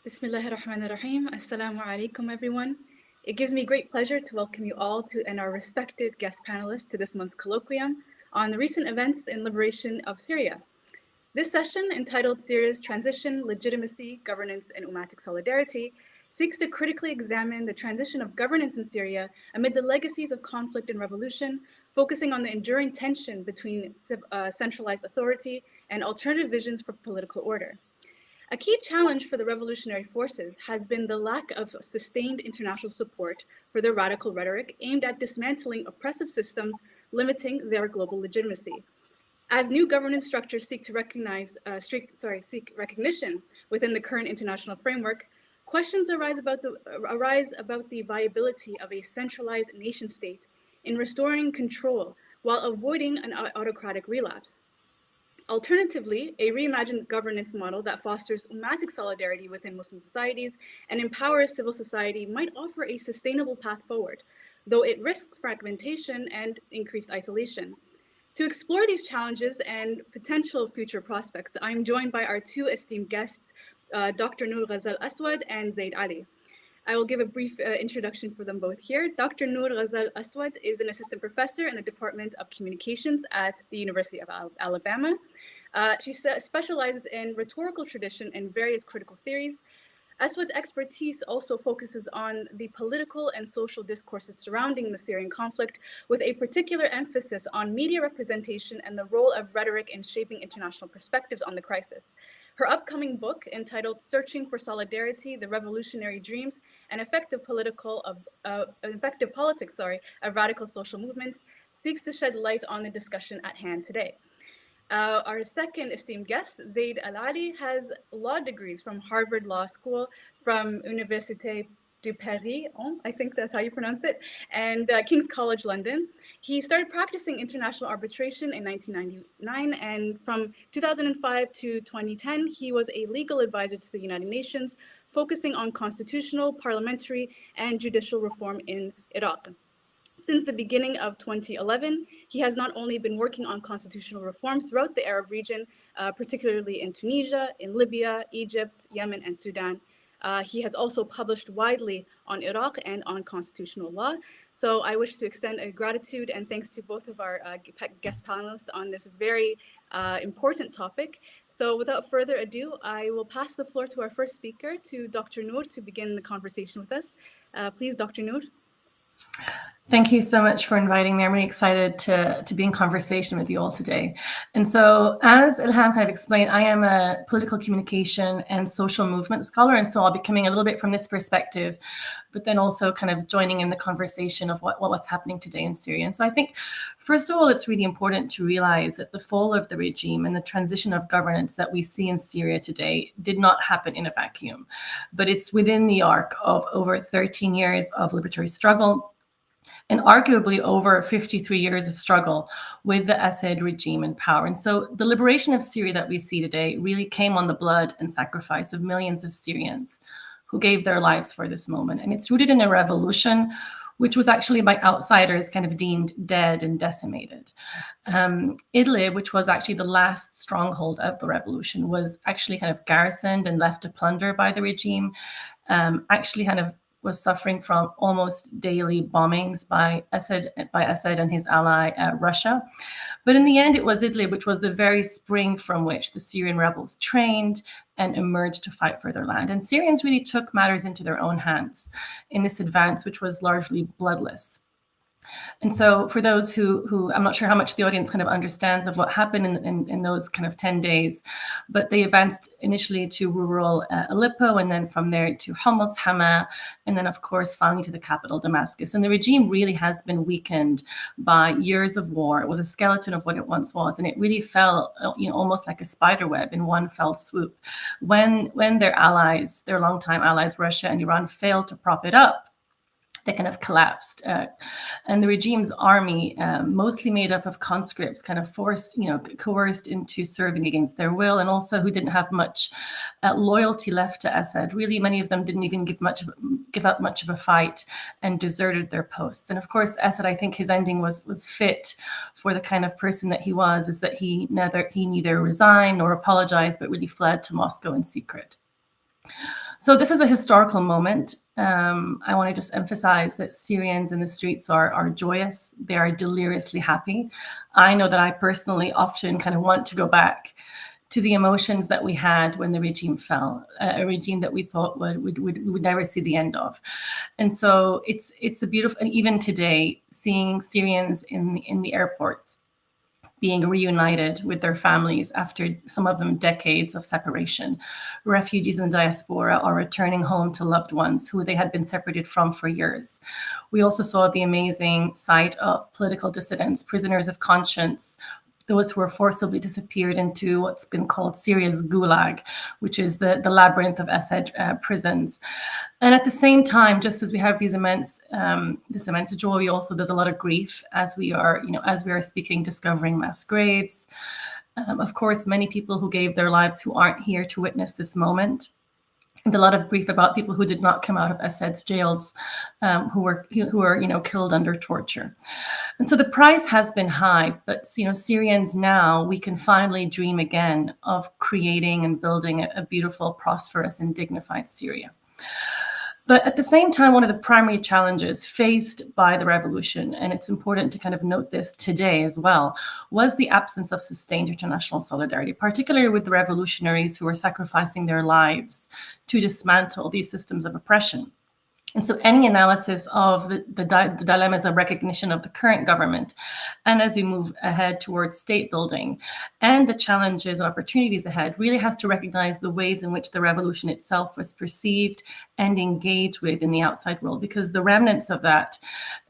Bismillahirrahmanirrahim. Assalamu alaikum, everyone. It gives me great pleasure to welcome you all and our respected guest panelists to this month's colloquium on the recent events in liberation of Syria. This session, entitled Syria's Transition, Legitimacy, Governance, and Ummatic Solidarity, seeks to critically examine the transition of governance in Syria amid the legacies of conflict and revolution, focusing on the enduring tension between centralized authority and alternative visions for political order. A key challenge for the revolutionary forces has been the lack of sustained international support for their radical rhetoric aimed at dismantling oppressive systems, limiting their global legitimacy. As new governance structures seek recognition within the current international framework, questions arise about the viability of a centralized nation state in restoring control while avoiding an autocratic relapse. Alternatively, a reimagined governance model that fosters Ummatic solidarity within Muslim societies and empowers civil society might offer a sustainable path forward, though it risks fragmentation and increased isolation. To explore these challenges and potential future prospects, I'm joined by our two esteemed guests, Dr. Noor Ghazal Aswad and Zaid Ali. I will give a brief introduction for them both here. Dr. Noor Ghazal Aswad is an assistant professor in the Department of Communications at the University of Alabama. She specializes in rhetorical tradition and various critical theories. Aswad's expertise also focuses on the political and social discourses surrounding the Syrian conflict, with a particular emphasis on media representation and the role of rhetoric in shaping international perspectives on the crisis. Her upcoming book, entitled Searching for Solidarity, The Revolutionary Dreams and Effective Politics of Radical Social Movements, seeks to shed light on the discussion at hand today. Our second esteemed guest, Zaid Al-Ali, has law degrees from Harvard Law School, from Université de Paris, I think that's how you pronounce it, and King's College London. He started practicing international arbitration in 1999, and from 2005 to 2010, he was a legal advisor to the United Nations, focusing on constitutional, parliamentary, and judicial reform in Iraq. Since the beginning of 2011, he has not only been working on constitutional reforms throughout the Arab region, particularly in Tunisia, in Libya, Egypt, Yemen, and Sudan. He has also published widely on Iraq and on constitutional law. So I wish to extend a gratitude and thanks to both of our guest panelists on this very important topic. So without further ado, I will pass the floor to our first speaker, to Dr. Noor, to begin the conversation with us. Please, Dr. Noor. Thank you so much for inviting me. I'm really excited to be in conversation with you all today. And so, as Ilham kind of explained, I am a political communication and social movement scholar. And so I'll be coming a little bit from this perspective, but then also kind of joining in the conversation of what's happening today in Syria. And so I think, first of all, it's really important to realize that the fall of the regime and the transition of governance that we see in Syria today did not happen in a vacuum, but it's within the arc of over 13 years of liberatory struggle, and arguably over 53 years of struggle with the Assad regime in power. And so the liberation of Syria that we see today really came on the blood and sacrifice of millions of Syrians who gave their lives for this moment. And it's rooted in a revolution which was actually by outsiders kind of deemed dead and decimated. Idlib, which was actually the last stronghold of the revolution, was actually kind of garrisoned and left to plunder by the regime, actually kind of was suffering from almost daily bombings by Assad and his ally, Russia. But in the end, it was Idlib, which was the very spring from which the Syrian rebels trained and emerged to fight for their land. And Syrians really took matters into their own hands in this advance, which was largely bloodless. And so for those who I'm not sure how much the audience kind of understands of what happened in those kind of 10 days, but they advanced initially to rural Aleppo, and then from there to Homs, Hama, and then of course finally to the capital, Damascus. And the regime really has been weakened by years of war. It was a skeleton of what it once was, and it really fell, almost like a spider web in one fell swoop. When their allies, their longtime allies, Russia and Iran, failed to prop it up, they kind of collapsed. And the regime's army, mostly made up of conscripts, kind of coerced into serving against their will, and also who didn't have much loyalty left to Assad. Really, many of them didn't even give up much of a fight and deserted their posts. And of course, Assad, I think his ending was fit for the kind of person that he was, is that he neither resigned nor apologized, but really fled to Moscow in secret. So this is a historical moment. I want to just emphasize that Syrians in the streets are joyous. They are deliriously happy. I know that I personally often kind of want to go back to the emotions that we had when the regime fell, a regime that we thought we would never see the end of. And so it's a beautiful, and even today, seeing Syrians in the airports being reunited with their families after some of them decades of separation. Refugees in the diaspora are returning home to loved ones who they had been separated from for years. We also saw the amazing sight of political dissidents, prisoners of conscience, those who were forcibly disappeared into what's been called Syria's gulag, which is the labyrinth of Assad prisons. And at the same time, just as we have this immense joy, we also, there's a lot of grief as we are speaking, discovering mass graves. Of course, many people who gave their lives who aren't here to witness this moment. And a lot of grief about people who did not come out of Assad's jails, who were killed under torture. And so the price has been high, but Syrians now, we can finally dream again of creating and building a beautiful, prosperous, and dignified Syria. But at the same time, one of the primary challenges faced by the revolution, and it's important to kind of note this today as well, was the absence of sustained international solidarity, particularly with the revolutionaries who were sacrificing their lives to dismantle these systems of oppression. And so any analysis of the dilemmas of recognition of the current government, and as we move ahead towards state building, and the challenges and opportunities ahead, really has to recognize the ways in which the revolution itself was perceived and engaged with in the outside world, because the remnants of that,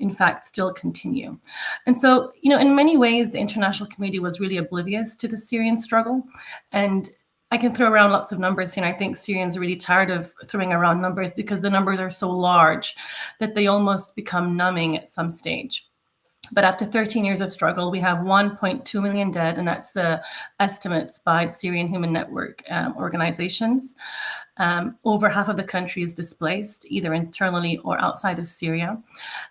in fact, still continue. And so, in many ways, the international community was really oblivious to the Syrian struggle. And I can throw around lots of numbers here, and I think Syrians are really tired of throwing around numbers because the numbers are so large that they almost become numbing at some stage. But after 13 years of struggle, we have 1.2 million dead, and that's the estimates by Syrian Human Network organizations. Over half of the country is displaced, either internally or outside of Syria.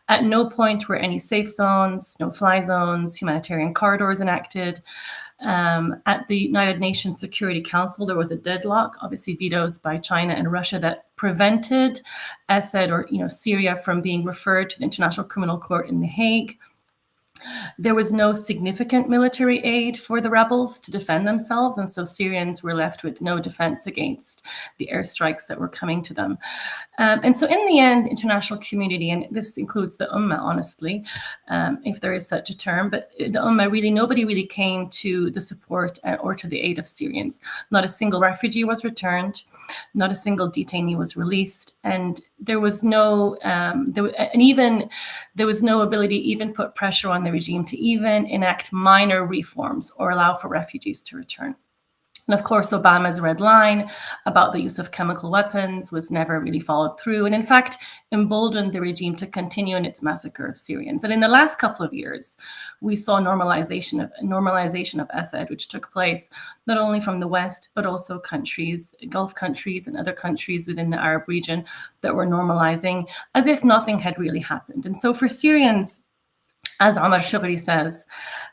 At no point were any safe zones, no-fly zones, humanitarian corridors enacted. At the United Nations Security Council, there was a deadlock, obviously vetoes by China and Russia, that prevented Assad or Syria from being referred to the International Criminal Court in The Hague. There was no significant military aid for the rebels to defend themselves, and so Syrians were left with no defense against the airstrikes that were coming to them. And so in the end, the international community, and this includes the Ummah, honestly, if there is such a term, but the Ummah, nobody really came to the support or to the aid of Syrians. Not a single refugee was returned, not a single detainee was released, and there was no ability to even put pressure on the regime to even enact minor reforms or allow for refugees to return. And of course, Obama's red line about the use of chemical weapons was never really followed through, and in fact, emboldened the regime to continue in its massacre of Syrians. And in the last couple of years, we saw normalization of Assad, which took place not only from the West, but also countries, Gulf countries and other countries within the Arab region that were normalizing as if nothing had really happened. And so for Syrians, as Omar Shugri says,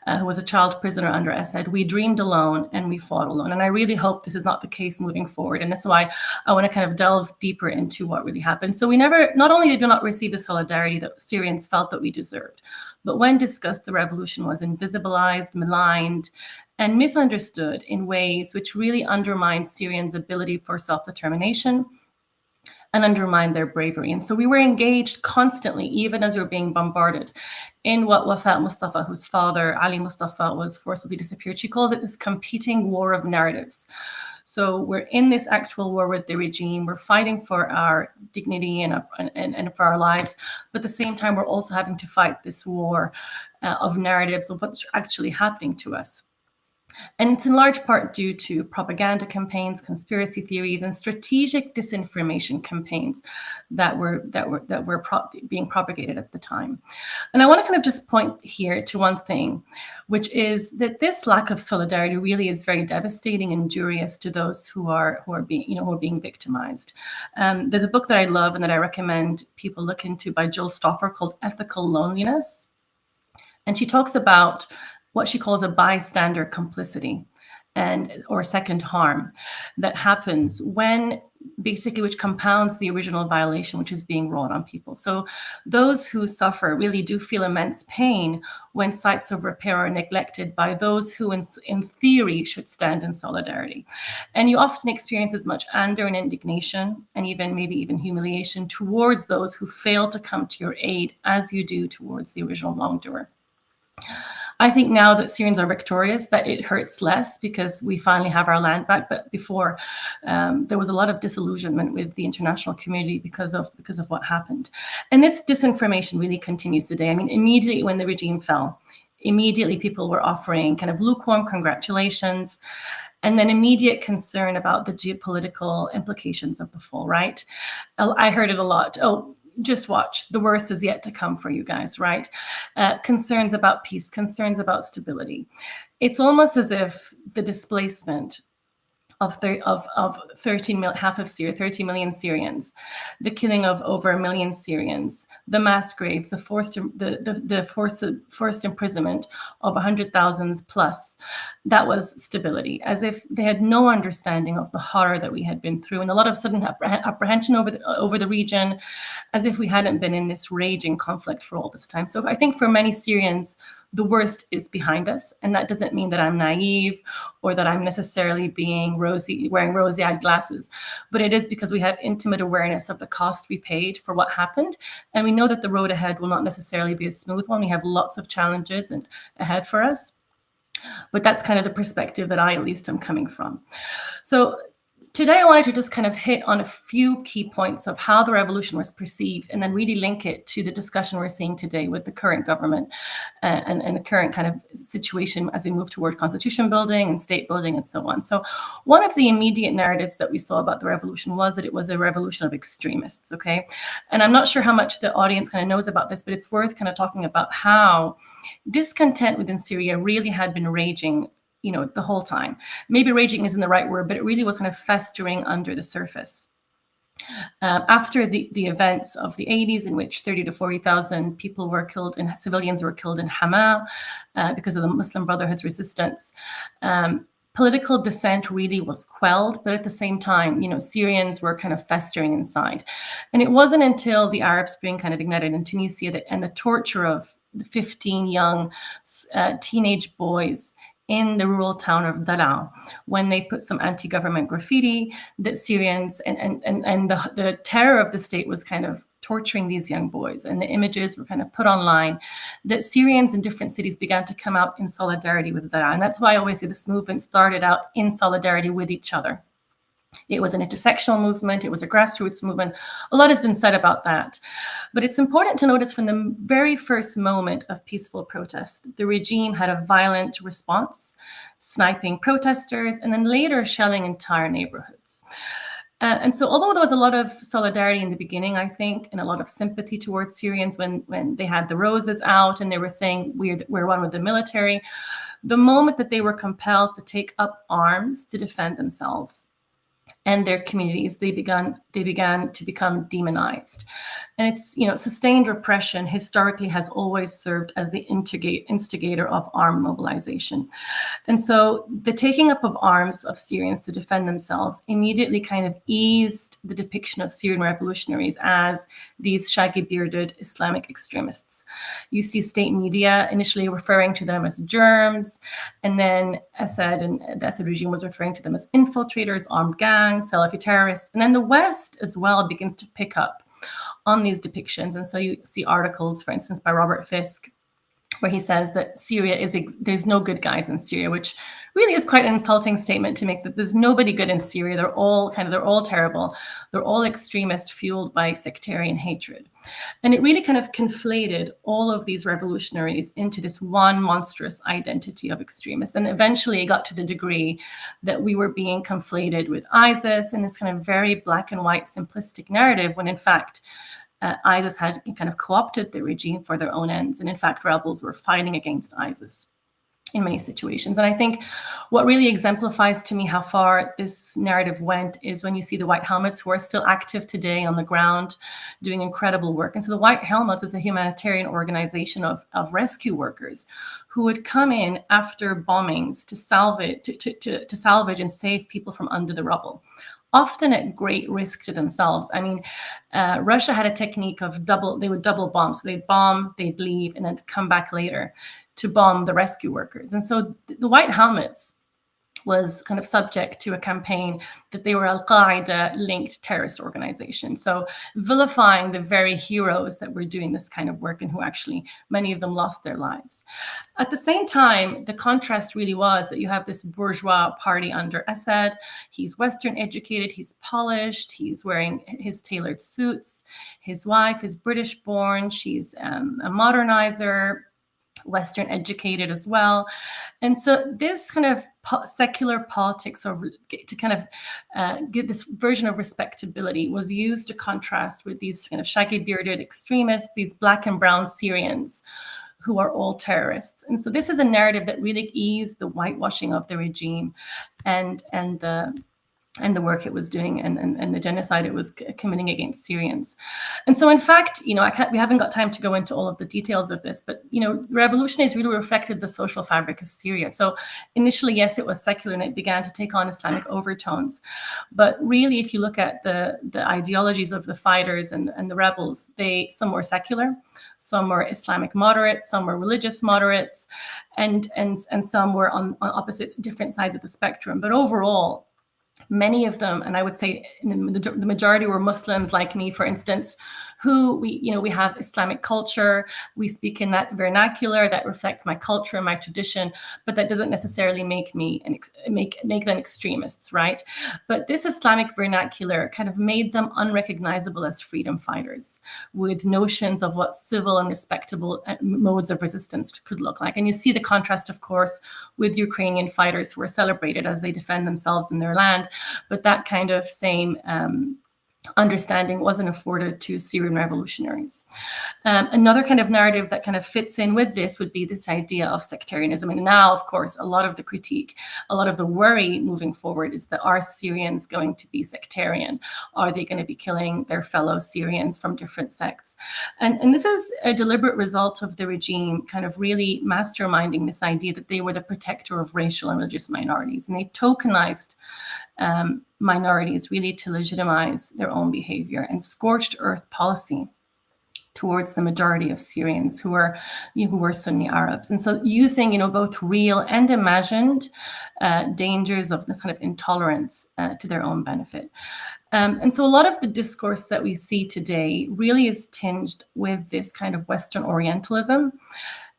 who was a child prisoner under Assad, we dreamed alone and we fought alone. And I really hope this is not the case moving forward. And that's why I want to kind of delve deeper into what really happened. So not only did we not receive the solidarity that Syrians felt that we deserved, but when discussed, the revolution was invisibilized, maligned, and misunderstood in ways which really undermined Syrians' ability for self-determination and undermine their bravery. And so we were engaged constantly, even as we were being bombarded, in what Wafat Mustafa, whose father, Ali Mustafa, was forcibly disappeared. She calls it this competing war of narratives. So we're in this actual war with the regime. We're fighting for our dignity and for our lives. But at the same time, we're also having to fight this war of narratives of what's actually happening to us. And it's in large part due to propaganda campaigns, conspiracy theories, and strategic disinformation campaigns that were being propagated at the time. And I want to kind of just point here to one thing, which is that this lack of solidarity really is very devastating and injurious to those who are being victimized. There's a book that I love and that I recommend people look into by Jill Stoffer called Ethical Loneliness. And she talks about what she calls a bystander complicity. or second harm that happens when basically, which compounds the original violation which is being wrought on people. So those who suffer really do feel immense pain when sites of repair are neglected by those who in theory should stand in solidarity. And you often experience as much anger and indignation, and maybe even humiliation towards those who fail to come to your aid as you do towards the original wrongdoer. I think now that Syrians are victorious, that it hurts less because we finally have our land back. But before, there was a lot of disillusionment with the international community because of what happened. And this disinformation really continues today. I mean, immediately when the regime fell, immediately people were offering kind of lukewarm congratulations, and then immediate concern about the geopolitical implications of the fall, right? I heard it a lot. Oh, just watch, the worst is yet to come for you guys, right? Concerns about peace, concerns about stability. It's almost as if the displacement of 13 million, half of Syria, 30 million Syrians, the killing of over 1 million Syrians, the mass graves, the forced imprisonment of 100,000 plus, that was stability, as if they had no understanding of the horror that we had been through, and a lot of sudden apprehension over the region, as if we hadn't been in this raging conflict for all this time. So I think for many Syrians, the worst is behind us. And that doesn't mean that I'm naive or that I'm necessarily wearing rosy-eyed glasses, but it is because we have intimate awareness of the cost we paid for what happened. And we know that the road ahead will not necessarily be a smooth one. We have lots of challenges ahead for us. But that's kind of the perspective that I, at least, am coming from. So today, I wanted to just kind of hit on a few key points of how the revolution was perceived, and then really link it to the discussion we're seeing today with the current government and the current kind of situation as we move toward constitution building and state building and so on. So one of the immediate narratives that we saw about the revolution was that it was a revolution of extremists, okay? And I'm not sure how much the audience kind of knows about this, but it's worth kind of talking about how discontent within Syria really had been raging the whole time. Maybe raging isn't the right word, but it really was kind of festering under the surface. After the events of the 80s, in which 30 to 40,000 people were killed and civilians were killed in Hama because of the Muslim Brotherhood's resistance, political dissent really was quelled, but at the same time, Syrians were kind of festering inside. And it wasn't until the Arab Spring kind of ignited in Tunisia and the torture of the 15 young teenage boys in the rural town of Daraa, when they put some anti-government graffiti, that Syrians and the terror of the state was kind of torturing these young boys, and the images were kind of put online, that Syrians in different cities began to come out in solidarity with Daraa. And that's why I always say this movement started out in solidarity with each other. It was an intersectional movement. It was a grassroots movement. A lot has been said about that. But it's important to notice from the very first moment of peaceful protest, the regime had a violent response, sniping protesters, and then later shelling entire neighborhoods. And so although there was a lot of solidarity in the beginning, I think, and a lot of sympathy towards Syrians when they had the roses out and they were saying, we're one with the military, the moment that they were compelled to take up arms to defend themselves and their communities, they began to become demonized. And it's, sustained repression historically has always served as the instigator of armed mobilization. And so the taking up of arms of Syrians to defend themselves immediately kind of eased the depiction of Syrian revolutionaries as these shaggy-bearded Islamic extremists. You see state media initially referring to them as germs, and then the Assad regime was referring to them as infiltrators, armed gangs, Salafi terrorists. And then the West as well begins to pick up on these depictions. And so you see articles, for instance, by Robert Fisk, where he says that there's no good guys in Syria, which really is quite an insulting statement to make, that there's nobody good in Syria. They're all terrible. They're all extremist, fueled by sectarian hatred. And it really kind of conflated all of these revolutionaries into this one monstrous identity of extremists. And eventually it got to the degree that we were being conflated with ISIS in this kind of very black and white simplistic narrative, when in fact, ISIS had kind of co-opted the regime for their own ends. And in fact, rebels were fighting against ISIS in many situations. And I think what really exemplifies to me how far this narrative went is when you see the White Helmets, who are still active today on the ground doing incredible work. And so the White Helmets is a humanitarian organization of rescue workers who would come in after bombings to salvage and save people from under the rubble, often at great risk to themselves. I mean, Russia had a technique of they would double bomb. So they'd bomb, they'd leave, and then come back later to bomb the rescue workers. And so the White Helmets was kind of subject to a campaign that they were Al-Qaeda linked terrorist organization. So vilifying the very heroes that were doing this kind of work and who actually, many of them lost their lives. At the same time, the contrast really was that you have this bourgeois party under Assad. He's Western educated, he's polished, he's wearing his tailored suits. His wife is British born, she's a modernizer, Western educated as well. And so this kind of secular politics to kind of get this version of respectability was used to contrast with these kind of shaggy bearded extremists, these black and brown Syrians who are all terrorists. And so this is a narrative that really eased the whitewashing of the regime and the work it was doing and the genocide it was committing against Syrians. And so, in fact, we haven't got time to go into all of the details of this, but, the revolutionaries really reflected the social fabric of Syria. So initially, yes, it was secular and it began to take on Islamic overtones. But really, if you look at the ideologies of the fighters and the rebels, some were secular, some were Islamic moderates, some were religious moderates, and some were on opposite different sides of the spectrum. But overall, many of them, and I would say the majority were Muslims like me, for instance, who we have Islamic culture. We speak in that vernacular that reflects my culture and my tradition, but that doesn't necessarily make them extremists, right? But this Islamic vernacular kind of made them unrecognizable as freedom fighters with notions of what civil and respectable modes of resistance could look like. And you see the contrast, of course, with Ukrainian fighters who are celebrated as they defend themselves in their land. But that kind of same understanding wasn't afforded to Syrian revolutionaries. Another kind of narrative that kind of fits in with this would be this idea of sectarianism. And now, of course, a lot of the critique, a lot of the worry moving forward is that are Syrians going to be sectarian? Are they going to be killing their fellow Syrians from different sects? And this is a deliberate result of the regime kind of really masterminding this idea that they were the protector of racial and religious minorities. And they tokenized minorities really to legitimize their own behavior, and scorched earth policy towards the majority of Syrians who were Sunni Arabs. And so using both real and imagined dangers of this kind of intolerance to their own benefit. And so a lot of the discourse that we see today really is tinged with this kind of Western Orientalism,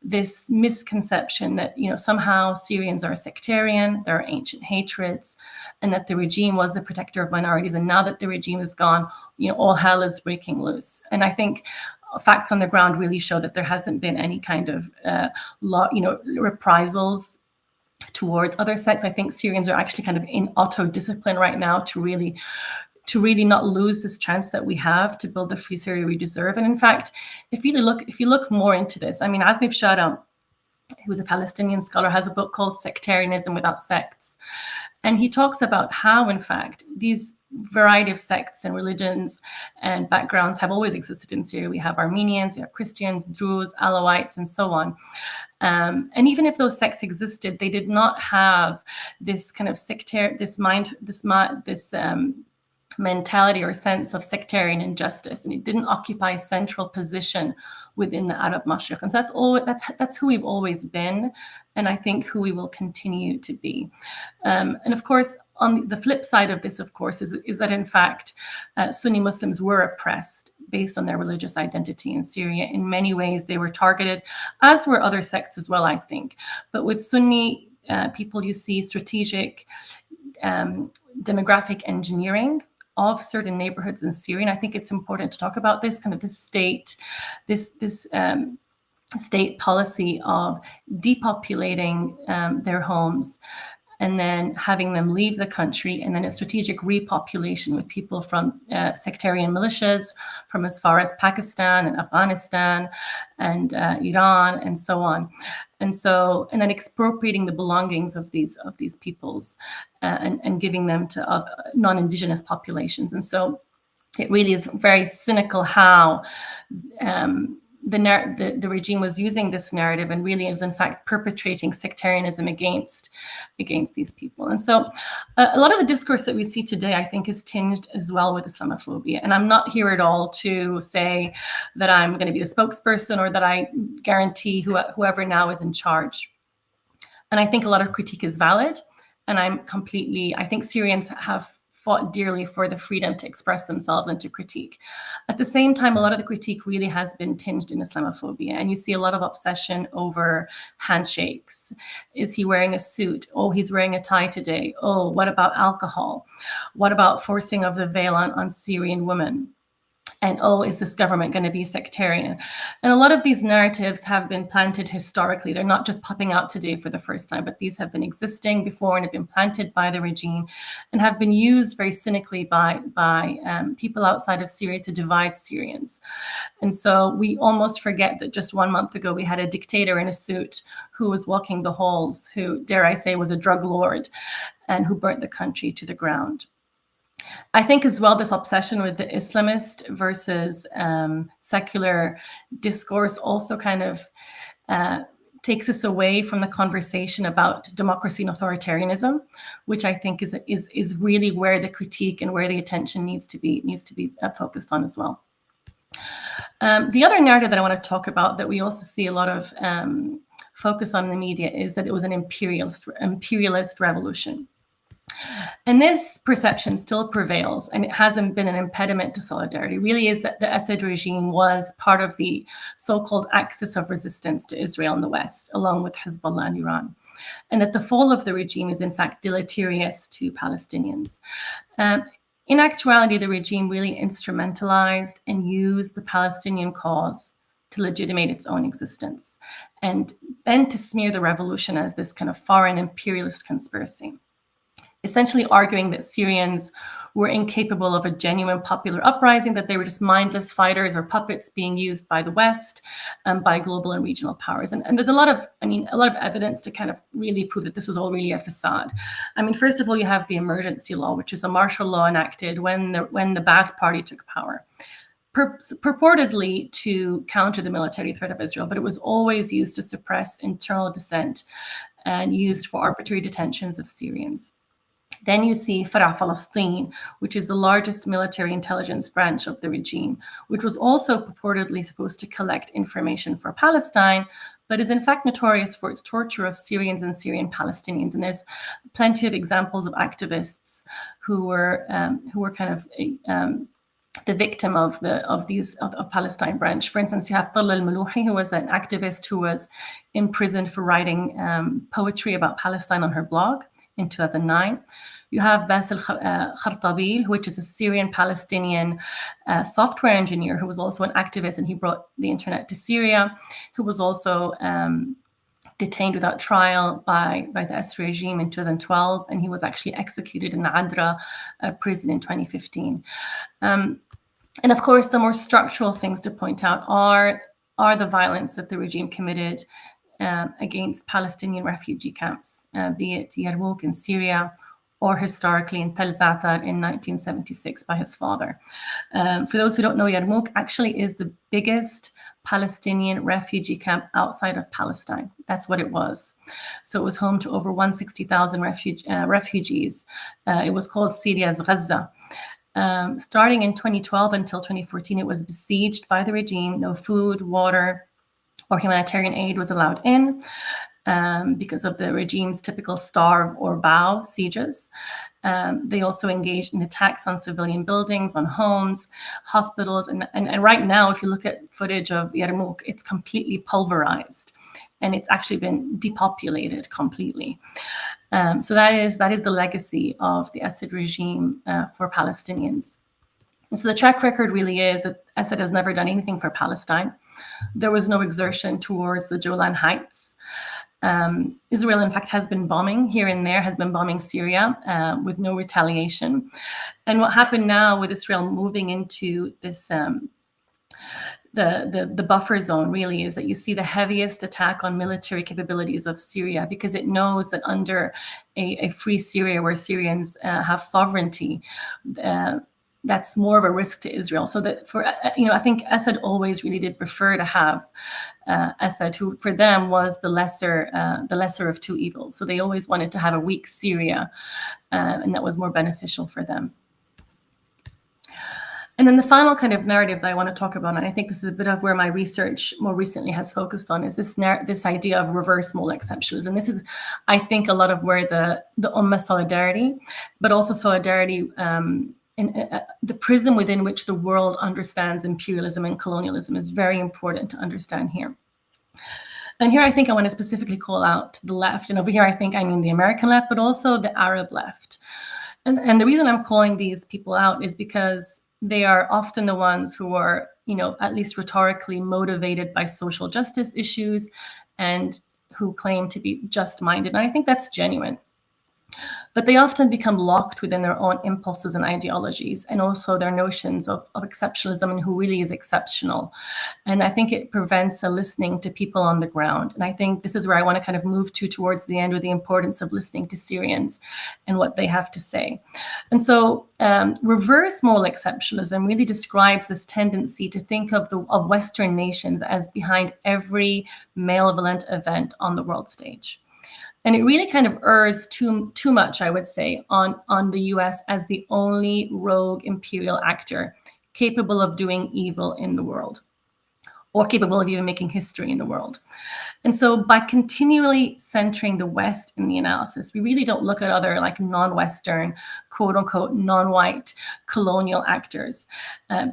this misconception that somehow Syrians are sectarian, there are ancient hatreds, and that the regime was the protector of minorities. And now that the regime is gone, all hell is breaking loose. And I think facts on the ground really show that there hasn't been any kind of reprisals towards other sects. I think Syrians are actually kind of in auto-discipline right now to really not lose this chance that we have to build the free Syria we deserve. And in fact, if you look more into this, I mean, Azmi Bshara, who's a Palestinian scholar, has a book called Sectarianism Without Sects. And he talks about how, in fact, these variety of sects and religions and backgrounds have always existed in Syria. We have Armenians, we have Christians, Druze, Alawites, and so on. And even if those sects existed, they did not have this kind of mentality or sense of sectarian injustice, and it didn't occupy a central position within the Arab Mashriq. And so that's who we've always been, and I think who we will continue to be. And of course, on the flip side of this, of course, is that in fact, Sunni Muslims were oppressed based on their religious identity in Syria. In many ways, they were targeted, as were other sects as well, I think. But with Sunni people, you see strategic demographic engineering of certain neighborhoods in Syria. And I think it's important to talk about this kind of state policy of depopulating their homes and then having them leave the country, and then a strategic repopulation with people from sectarian militias from as far as Pakistan and Afghanistan and Iran and so on. And then expropriating the belongings of these peoples and giving them to non-indigenous populations. And so it really is very cynical how the regime was using this narrative, and really is in fact perpetrating sectarianism against these people. And so a lot of the discourse that we see today, I think, is tinged as well with Islamophobia. And I'm not here at all to say that I'm going to be the spokesperson or that I guarantee whoever now is in charge. And I think a lot of critique is valid. And I think Syrians have fought dearly for the freedom to express themselves and to critique. At the same time, a lot of the critique really has been tinged in Islamophobia. And you see a lot of obsession over handshakes. Is he wearing a suit? Oh, he's wearing a tie today. Oh, what about alcohol? What about forcing of the veil on Syrian women? And oh, is this government going to be sectarian? And a lot of these narratives have been planted historically. They're not just popping out today for the first time, but these have been existing before and have been planted by the regime and have been used very cynically by people outside of Syria to divide Syrians. And so we almost forget that just 1 month ago, we had a dictator in a suit who was walking the halls, who, dare I say, was a drug lord and who burnt the country to the ground. I think as well, this obsession with the Islamist versus secular discourse also kind of takes us away from the conversation about democracy and authoritarianism, which I think is really where the critique and where the attention needs to be focused on as well. The other narrative that I want to talk about that we also see a lot of focus on in the media is that it was an imperialist revolution. And this perception still prevails, and it hasn't been an impediment to solidarity. It really is that the Assad regime was part of the so-called axis of resistance to Israel in the West, along with Hezbollah and Iran. And that the fall of the regime is in fact deleterious to Palestinians. In actuality, the regime really instrumentalized and used the Palestinian cause to legitimate its own existence, and then to smear the revolution as this kind of foreign imperialist conspiracy, essentially arguing that Syrians were incapable of a genuine popular uprising, that they were just mindless fighters or puppets being used by the West, by global and regional powers. And there's a lot of evidence to kind of really prove that this was all really a facade. I mean, first of all, you have the emergency law, which is a martial law enacted when the Ba'ath Party took power, purportedly to counter the military threat of Israel, but it was always used to suppress internal dissent and used for arbitrary detentions of Syrians. Then you see Farah Palestine, which is the largest military intelligence branch of the regime, which was also purportedly supposed to collect information for Palestine, but is in fact notorious for its torture of Syrians and Syrian Palestinians. And there's plenty of examples of activists who were kind of the victim of Palestine branch. For instance, you have Talal al-Malouhi, who was an activist who was imprisoned for writing poetry about Palestine on her blog in 2009. You have Basil Khartabil, which is a Syrian Palestinian software engineer who was also an activist, and he brought the internet to Syria, who was also detained without trial by the Assad regime in 2012, and he was actually executed in Adra prison in 2015. And of course, the more structural things to point out are the violence that the regime committed against Palestinian refugee camps, be it Yarmouk in Syria or historically in Tel Zatar in 1976 by his father. For those who don't know, Yarmouk actually is the biggest Palestinian refugee camp outside of Palestine. That's what it was. So it was home to over 160,000 refugees. It was called Syria's Gaza. Starting in 2012 until 2014, it was besieged by the regime. No food, water, or humanitarian aid was allowed in because of the regime's typical starve or bow sieges. They also engaged in attacks on civilian buildings, on homes, hospitals. And right now, if you look at footage of Yarmouk, it's completely pulverized and it's actually been depopulated completely. So that is the legacy of the Assad regime for Palestinians. And so the track record really is that Assad has never done anything for Palestine. There was no exertion towards the Golan Heights. Israel, in fact, has been bombing here and there, has been bombing Syria with no retaliation. And what happened now with Israel moving into this the buffer zone really is that you see the heaviest attack on military capabilities of Syria, because it knows that under a free Syria where Syrians have sovereignty, that's more of a risk to Israel. So that for I think Assad always really did prefer to have Assad, who for them was the lesser of two evils. So they always wanted to have a weak Syria, and that was more beneficial for them. And then the final kind of narrative that I want to talk about, and I think this is a bit of where my research more recently has focused on, is this idea of reverse moral exceptionalism. This is, I think, a lot of where the Ummah solidarity, but also solidarity in the prism within which the world understands imperialism and colonialism is very important to understand here. And here I think I want to specifically call out the left. And over here I think I mean the American left, but also the Arab left. And the reason I'm calling these people out is because they are often the ones who are, at least rhetorically motivated by social justice issues and who claim to be just-minded. And I think that's genuine. But they often become locked within their own impulses and ideologies, and also their notions of exceptionalism and who really is exceptional. And I think it prevents a listening to people on the ground. And I think this is where I want to kind of move towards the end, with the importance of listening to Syrians and what they have to say. And so reverse moral exceptionalism really describes this tendency to think of Western nations as behind every malevolent event on the world stage. And it really kind of errs too much, I would say, on the US as the only rogue imperial actor capable of doing evil in the world, or capable of even making history in the world. And so by continually centering the West in the analysis, we really don't look at other like non-Western, quote unquote, non-white colonial actors,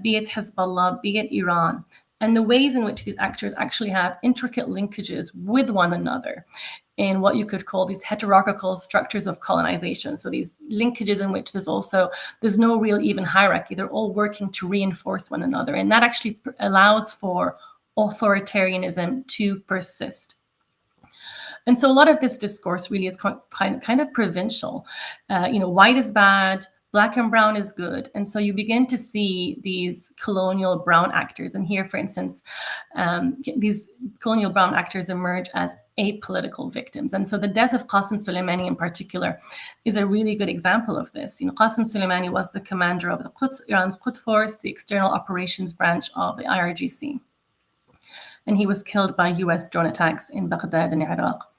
be it Hezbollah, be it Iran, and the ways in which these actors actually have intricate linkages with one another in what you could call these heterarchical structures of colonization. So these linkages in which there's no real even hierarchy. They're all working to reinforce one another. And that actually allows for authoritarianism to persist. And so a lot of this discourse really is kind of provincial. White is bad, Black and brown is good. And so you begin to see these colonial brown actors. And here, for instance, these colonial brown actors emerge as apolitical victims. And so the death of Qasem Soleimani in particular is a really good example of this. Qasem Soleimani was the commander of the Quds, Iran's Quds Force, the external operations branch of the IRGC. And he was killed by US drone attacks in Baghdad and Iraq.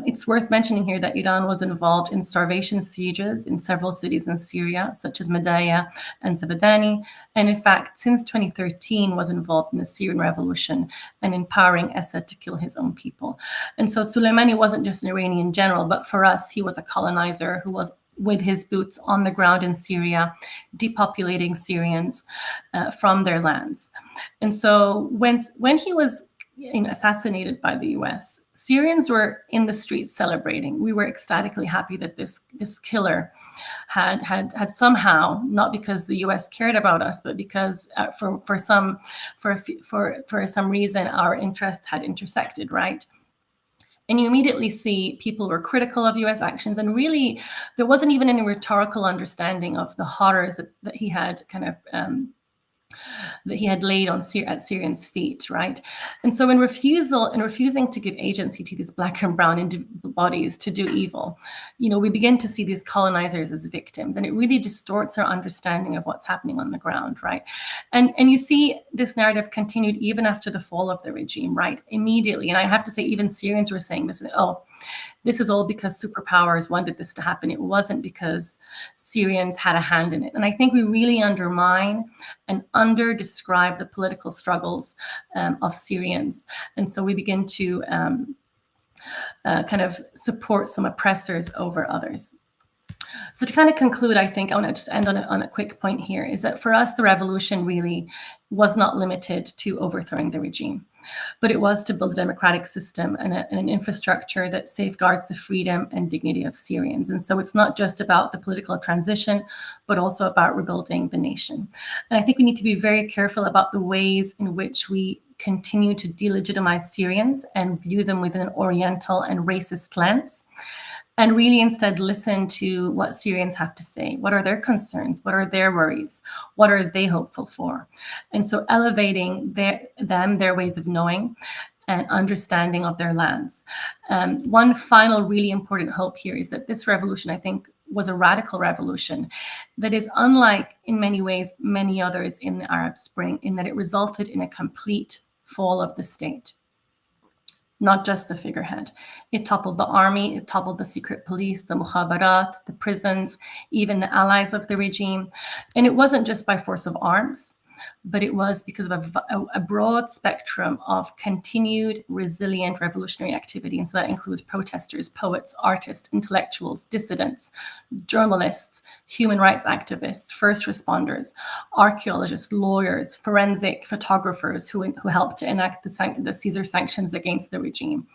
It's worth mentioning here that Iran was involved in starvation sieges in several cities in Syria, such as Madaya and Zabadani, and in fact, since 2013, was involved in the Syrian revolution and empowering Assad to kill his own people. And so Soleimani wasn't just an Iranian general, but for us, he was a colonizer who was with his boots on the ground in Syria, depopulating Syrians from their lands. And so when he was assassinated by the US, Syrians were in the streets celebrating. We were ecstatically happy that this killer had somehow, not because the US cared about us, but because for some reason our interests had intersected, right? And you immediately see people were critical of US actions, and really there wasn't even any rhetorical understanding of the horrors that he had kind of that he had laid at Syrians' feet, right? And so in refusing to give agency to these Black and brown bodies to do evil, we begin to see these colonizers as victims, and it really distorts our understanding of what's happening on the ground, right? And you see this narrative continued even after the fall of the regime, right? Immediately, and I have to say, even Syrians were saying this, this is all because superpowers wanted this to happen. It wasn't because Syrians had a hand in it. And I think we really undermine and under-describe the political struggles of Syrians. And so we begin to kind of support some oppressors over others. So to kind of conclude, I think I want to just end on a quick point here, is that for us, the revolution really was not limited to overthrowing the regime. but it was to build a democratic system and an infrastructure that safeguards the freedom and dignity of Syrians. And so it's not just about the political transition, but also about rebuilding the nation. And I think we need to be very careful about the ways in which we continue to delegitimize Syrians and view them with an Oriental and racist lens, and really instead listen to what Syrians have to say. What are their concerns? What are their worries? What are they hopeful for? And so elevating their ways of knowing and understanding of their lands. One final really important hope here is that this revolution, I think, was a radical revolution that is unlike, in many ways, many others in the Arab Spring, in that it resulted in a complete fall of the state. Not just the figurehead. It toppled the army, it toppled the secret police, the mukhabarat, the prisons, even the allies of the regime. And it wasn't just by force of arms, but it was because of a broad spectrum of continued resilient revolutionary activity. And so that includes protesters, poets, artists, intellectuals, dissidents, journalists, human rights activists, first responders, archaeologists, lawyers, forensic photographers who helped to enact the Caesar sanctions against the regime.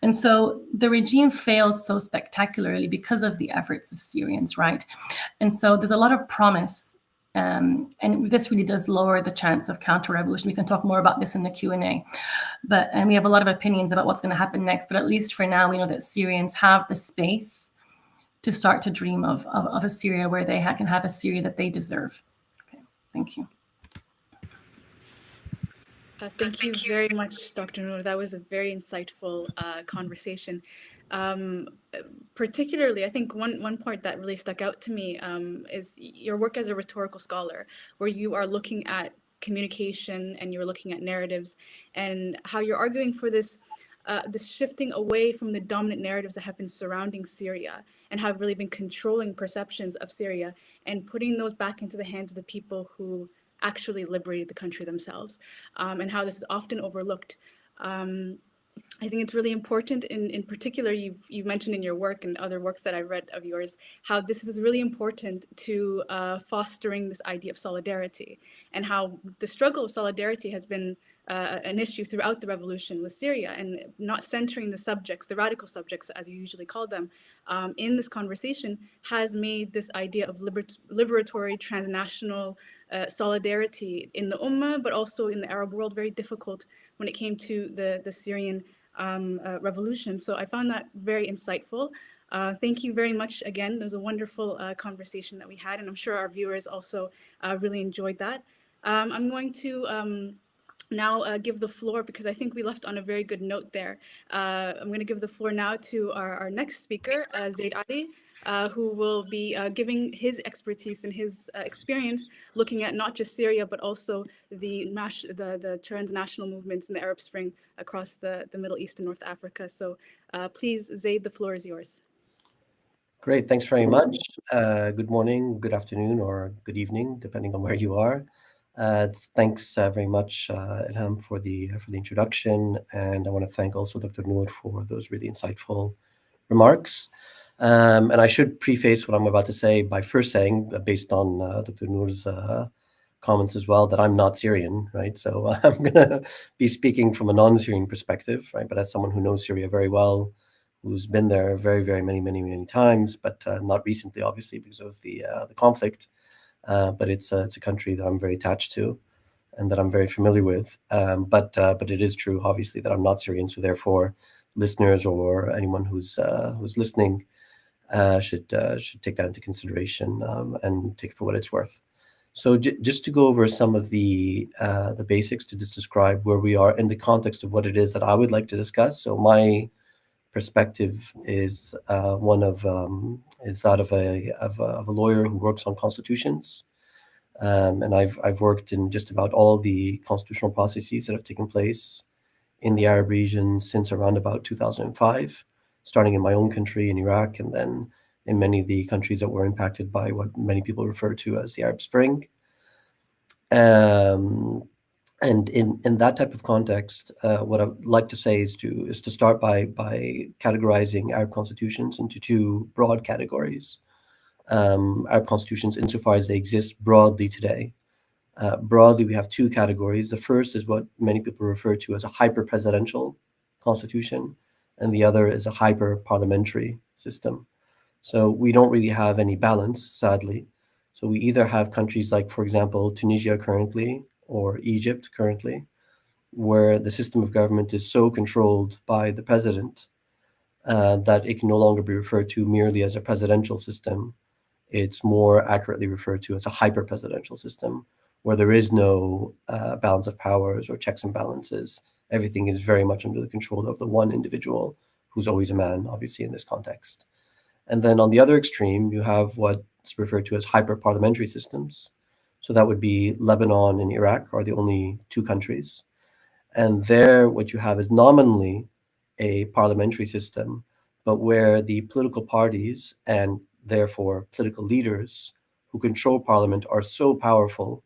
And so the regime failed so spectacularly because of the efforts of Syrians, right? And so there's a lot of promise. And this really does lower the chance of counter-revolution. We can talk more about this in the Q&A. And we have a lot of opinions about what's going to happen next. But at least for now, we know that Syrians have the space to start to dream of a Syria where they can have a Syria that they deserve. Okay, thank you. Thank you very much, Dr. Noor. That was a very insightful conversation. Particularly, I think one part that really stuck out to me is your work as a rhetorical scholar, where you are looking at communication and you're looking at narratives and how you're arguing for this shifting away from the dominant narratives that have been surrounding Syria and have really been controlling perceptions of Syria and putting those back into the hands of the people who actually liberated the country themselves, and how this is often overlooked. I think it's really important. In particular, you've mentioned in your work and other works that I read of yours, how this is really important to fostering this idea of solidarity, and how the struggle of solidarity has been an issue throughout the revolution with Syria, and not centering the subjects, the radical subjects, as you usually call them, in this conversation has made this idea of liberatory, transnational solidarity in the Ummah, but also in the Arab world, very difficult when it came to the Syrian revolution. So I found that very insightful. Thank you very much again. It was a wonderful conversation that we had, and I'm sure our viewers also really enjoyed that. I'm going to now give the floor, because I think we left on a very good note there. I'm going to give the floor now to our next speaker, Zaid Ali, who will be giving his expertise and his experience looking at not just Syria, but also the transnational movements in the Arab Spring across the Middle East and North Africa. So please, Zaid, the floor is yours. Great, thanks very much. Good morning, good afternoon, or good evening, depending on where you are. Thanks very much, Ilham, for the introduction, and I want to thank also Dr. Noor for those really insightful remarks. And I should preface what I'm about to say by first saying, based on Dr. Noor's comments as well, that I'm not Syrian, right? So I'm going to be speaking from a non-Syrian perspective, right? But as someone who knows Syria very well, who's been there very, very many times, but not recently, obviously, because of the conflict. But it's a country that I'm very attached to and that I'm very familiar with. But it is true, obviously, that I'm not Syrian. So therefore, listeners or anyone who's listening should take that into consideration and take it for what it's worth. So just to go over some of the basics to just describe where we are in the context of what it is that I would like to discuss. So my perspective is that of a lawyer who works on constitutions, and I've worked in just about all the constitutional processes that have taken place in the Arab region since around about 2005, starting in my own country in Iraq, and then in many of the countries that were impacted by what many people refer to as the Arab Spring. And in that type of context, what I would like to say is to start by categorizing Arab constitutions into two broad categories. Arab constitutions insofar as they exist broadly today, Broadly, we have two categories. The first is what many people refer to as a hyper-presidential constitution, and the other is a hyper-parliamentary system. So we don't really have any balance, sadly. So we either have countries like, for example, Tunisia currently or Egypt currently, where the system of government is so controlled by the president that it can no longer be referred to merely as a presidential system. It's more accurately referred to as a hyper-presidential system, where there is no balance of powers or checks and balances. Everything is very much under the control of the one individual, who's always a man, obviously, in this context. And then on the other extreme, you have what's referred to as hyper-parliamentary systems. So that would be Lebanon and Iraq are the only two countries. And there, what you have is nominally a parliamentary system, but where the political parties and therefore political leaders who control parliament are so powerful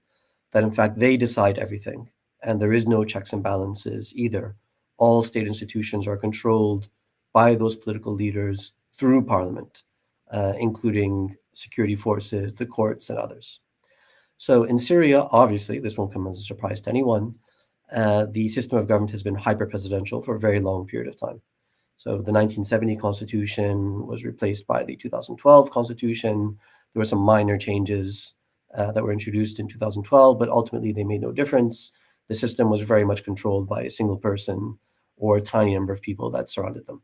that in fact they decide everything. And there is no checks and balances either. All state institutions are controlled by those political leaders through parliament, including security forces, the courts, and others. So in Syria, obviously, this won't come as a surprise to anyone. The system of government has been hyper-presidential for a very long period of time. So the 1970 constitution was replaced by the 2012 constitution. There were some minor changes that were introduced in 2012, but ultimately they made no difference. The system was very much controlled by a single person or a tiny number of people that surrounded them.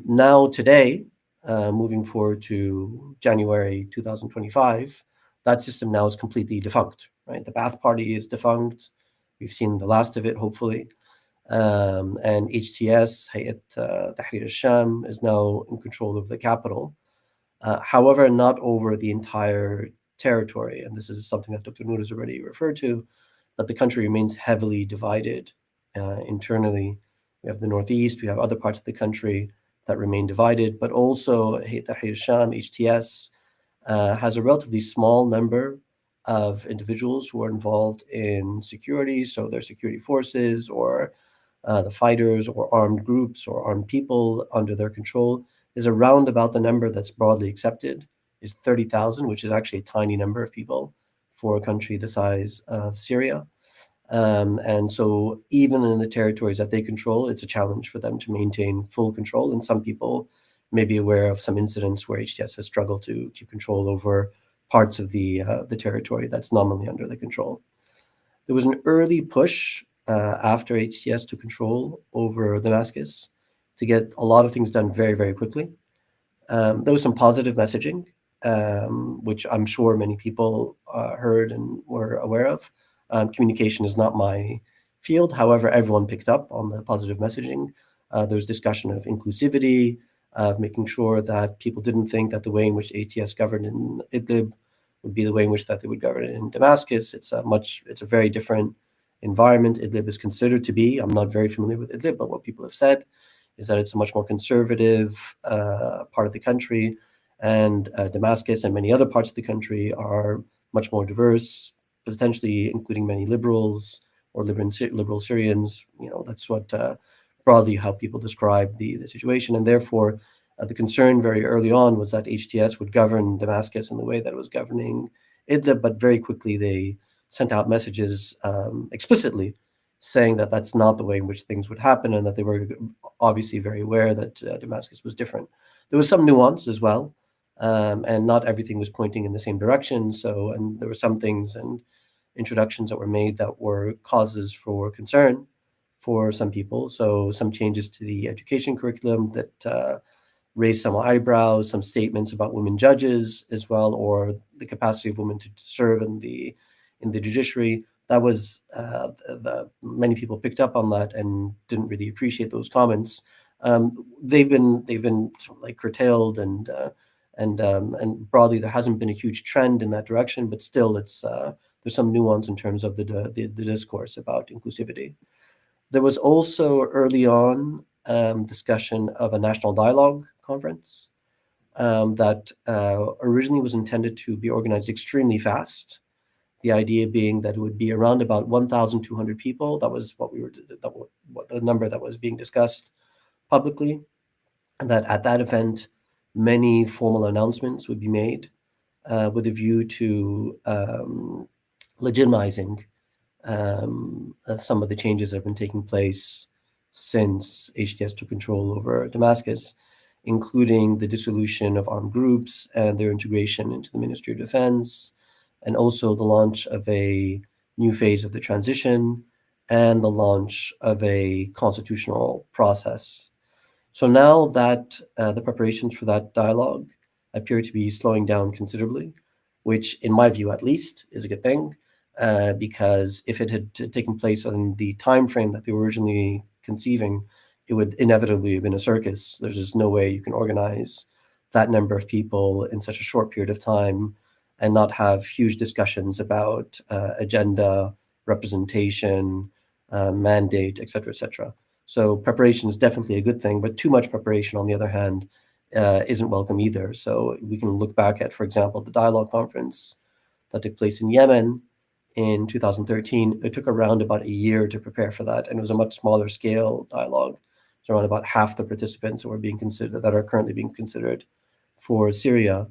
Now today, moving forward to January 2025, that system now is completely defunct, right? The Ba'ath Party is defunct. We've seen the last of it, hopefully. And HTS, Hayat Tahrir al-Sham, is now in control of the capital. However, not over the entire territory. And this is something that Dr. Noor has already referred to, but the country remains heavily divided internally. We have the Northeast, we have other parts of the country that remain divided, but also Hayat Tahrir al-Sham, HTS, has a relatively small number of individuals who are involved in security, so their security forces or the fighters or armed groups or armed people under their control is around about the number that's broadly accepted is 30,000, which is actually a tiny number of people for a country the size of Syria. And so even in the territories that they control, it's a challenge for them to maintain full control. And some people may be aware of some incidents where HTS has struggled to keep control over parts of the territory that's nominally under the control. There was an early push after HTS took control over Damascus to get a lot of things done very, very quickly. There was some positive messaging, which I'm sure many people heard and were aware of. Communication is not my field. However, everyone picked up on the positive messaging. There's discussion of inclusivity, of making sure that people didn't think that the way in which HTS governed in Idlib would be the way in which that they would govern in Damascus. It's a very different environment. Idlib is considered to be, I'm not very familiar with Idlib, but what people have said is that it's a much more conservative part of the country, and Damascus and many other parts of the country are much more diverse, potentially including many liberals or liberal Syrians. You know, that's what broadly how people describe the situation, and therefore the concern very early on was that HTS would govern Damascus in the way that it was governing Idlib, but very quickly they sent out messages explicitly saying that that's not the way in which things would happen, and that they were obviously very aware that Damascus was different. There was some nuance as well, and not everything was pointing in the same direction. So, and there were some things and introductions that were made that were causes for concern for some people. So some changes to the education curriculum that raised some eyebrows, some statements about women judges as well, or the capacity of women to serve in the judiciary. That was many people picked up on that and didn't really appreciate those comments. They've been sort of like curtailed and broadly there hasn't been a huge trend in that direction, but still it's there's some nuance in terms of the discourse about inclusivity. There was also early on discussion of a national dialogue conference that originally was intended to be organized extremely fast. The idea being that it would be around about 1,200 people. That was what the number that was being discussed publicly, and that at that event, many formal announcements would be made with a view to legitimizing some of the changes that have been taking place since HTS took control over Damascus, including the dissolution of armed groups and their integration into the Ministry of Defense, and also the launch of a new phase of the transition and the launch of a constitutional process. So now that the preparations for that dialogue appear to be slowing down considerably, which, in my view at least, is a good thing, because if it had taken place in the time frame that they were originally conceiving, it would inevitably have been a circus. There's just no way you can organize that number of people in such a short period of time and not have huge discussions about agenda, representation, mandate, et cetera, et cetera. So preparation is definitely a good thing, but too much preparation, on the other hand, isn't welcome either. So we can look back at, for example, the dialogue conference that took place in Yemen in 2013. It took around about a year to prepare for that, and it was a much smaller scale dialogue. It's around about half the participants that were being considered, that are currently being considered for Syria.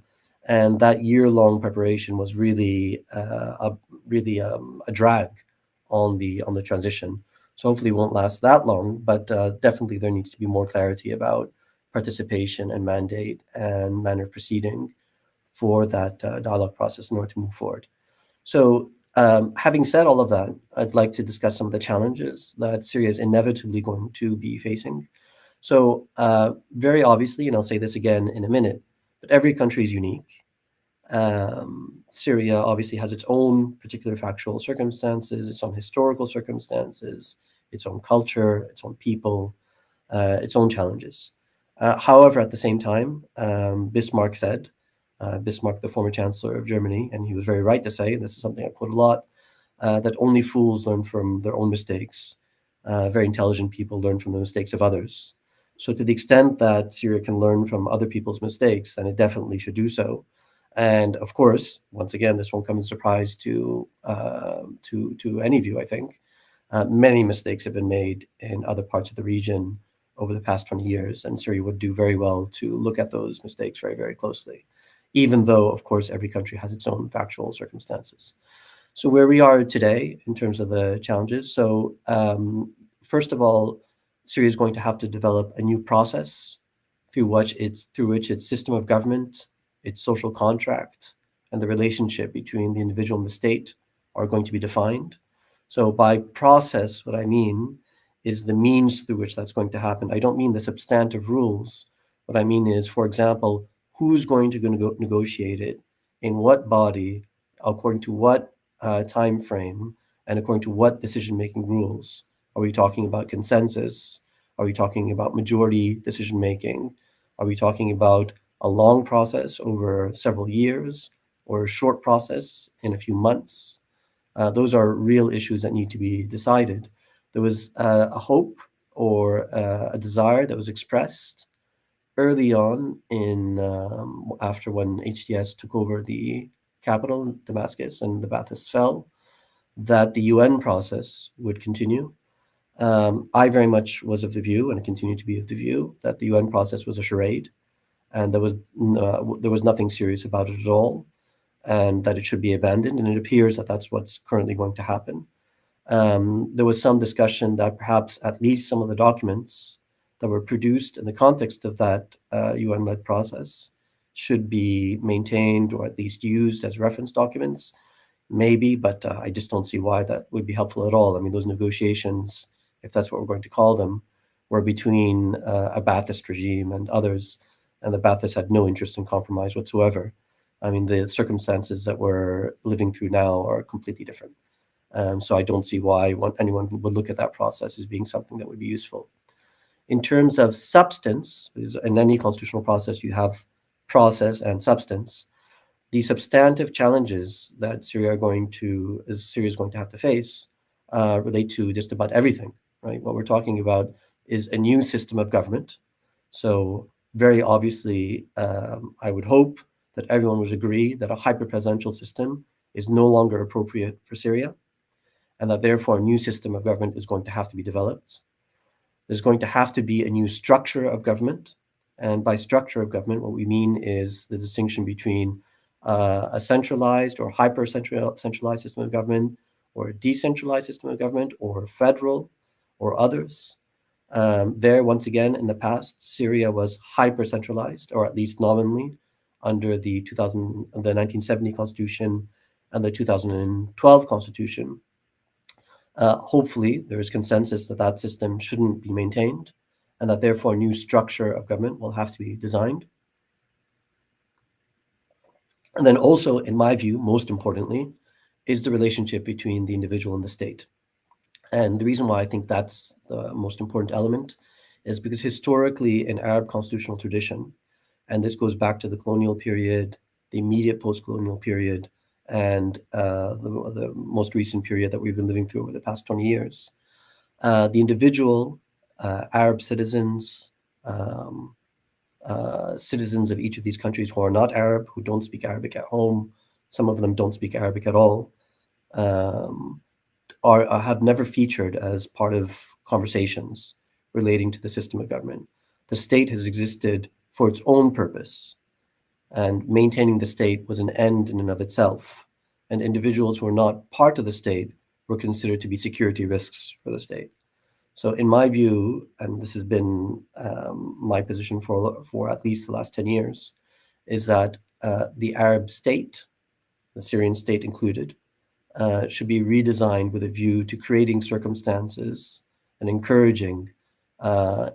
And that year-long preparation was really a drag on the transition. So hopefully it won't last that long, but definitely there needs to be more clarity about participation and mandate and manner of proceeding for that dialogue process in order to move forward. So having said all of that, I'd like to discuss some of the challenges that Syria is inevitably going to be facing. So very obviously, and I'll say this again in a minute, but every country is unique. Syria obviously has its own particular factual circumstances, its own historical circumstances, its own culture, its own people, its own challenges. However, at the same time, Bismarck said, Bismarck, the former chancellor of Germany, and he was very right to say, and this is something I quote a lot, that only fools learn from their own mistakes. Very intelligent people learn from the mistakes of others. So to the extent that Syria can learn from other people's mistakes, then it definitely should do so. And of course, once again, this won't come as a surprise to any of you, I think. Many mistakes have been made in other parts of the region over the past 20 years, and Syria would do very well to look at those mistakes very, very closely, even though, of course, every country has its own factual circumstances. So where we are today in terms of the challenges, so first of all, Syria is going to have to develop a new process through which its system of government, its social contract, and the relationship between the individual and the state are going to be defined. So by process, what I mean is the means through which that's going to happen. I don't mean the substantive rules. What I mean is, for example, who's going to negotiate it, in what body, according to what time frame, and according to what decision-making rules. Are we talking about consensus? Are we talking about majority decision-making? Are we talking about a long process over several years or a short process in a few months? Those are real issues that need to be decided. There was a hope or a desire that was expressed early on in after when HTS took over the capital, Damascus, and the Ba'athists fell, that the UN process would continue. I very much was of the view, and continue to be of the view, that the UN process was a charade, and there was nothing serious about it at all, and that it should be abandoned. And it appears that that's what's currently going to happen. There was some discussion that perhaps at least some of the documents that were produced in the context of that UN-led process should be maintained or at least used as reference documents. Maybe, but I just don't see why that would be helpful at all. I mean, those negotiations, if that's what we're going to call them, were between a Ba'athist regime and others, and the Baathists had no interest in compromise whatsoever. I mean, the circumstances that we're living through now are completely different. So I don't see why anyone would look at that process as being something that would be useful. In terms of substance, in any constitutional process, you have process and substance. The substantive challenges that Syria is going to have to face relate to just about everything, right? What we're talking about is a new system of government. So very obviously, I would hope that everyone would agree that a hyper-presidential system is no longer appropriate for Syria, and that therefore a new system of government is going to have to be developed. There's going to have to be a new structure of government. And by structure of government, what we mean is the distinction between a centralized or hyper-centralized system of government, or a decentralized system of government, or federal, or others. There, once again, in the past, Syria was hyper-centralized, or at least nominally, under the 1970 Constitution and the 2012 Constitution. Hopefully, there is consensus that that system shouldn't be maintained, and that therefore a new structure of government will have to be designed. And then also, in my view, most importantly, is the relationship between the individual and the state. And the reason why I think that's the most important element is because historically in Arab constitutional tradition, and this goes back to the colonial period, the immediate post-colonial period, and the most recent period that we've been living through over the past 20 years, the individual Arab citizens, citizens of each of these countries who are not Arab, who don't speak Arabic at home, some of them don't speak Arabic at all, have never featured as part of conversations relating to the system of government. The state has existed for its own purpose, and maintaining the state was an end in and of itself. And individuals who are not part of the state were considered to be security risks for the state. So in my view, and this has been my position for at least the last 10 years, is that the Arab state, the Syrian state included, should be redesigned with a view to creating circumstances and encouraging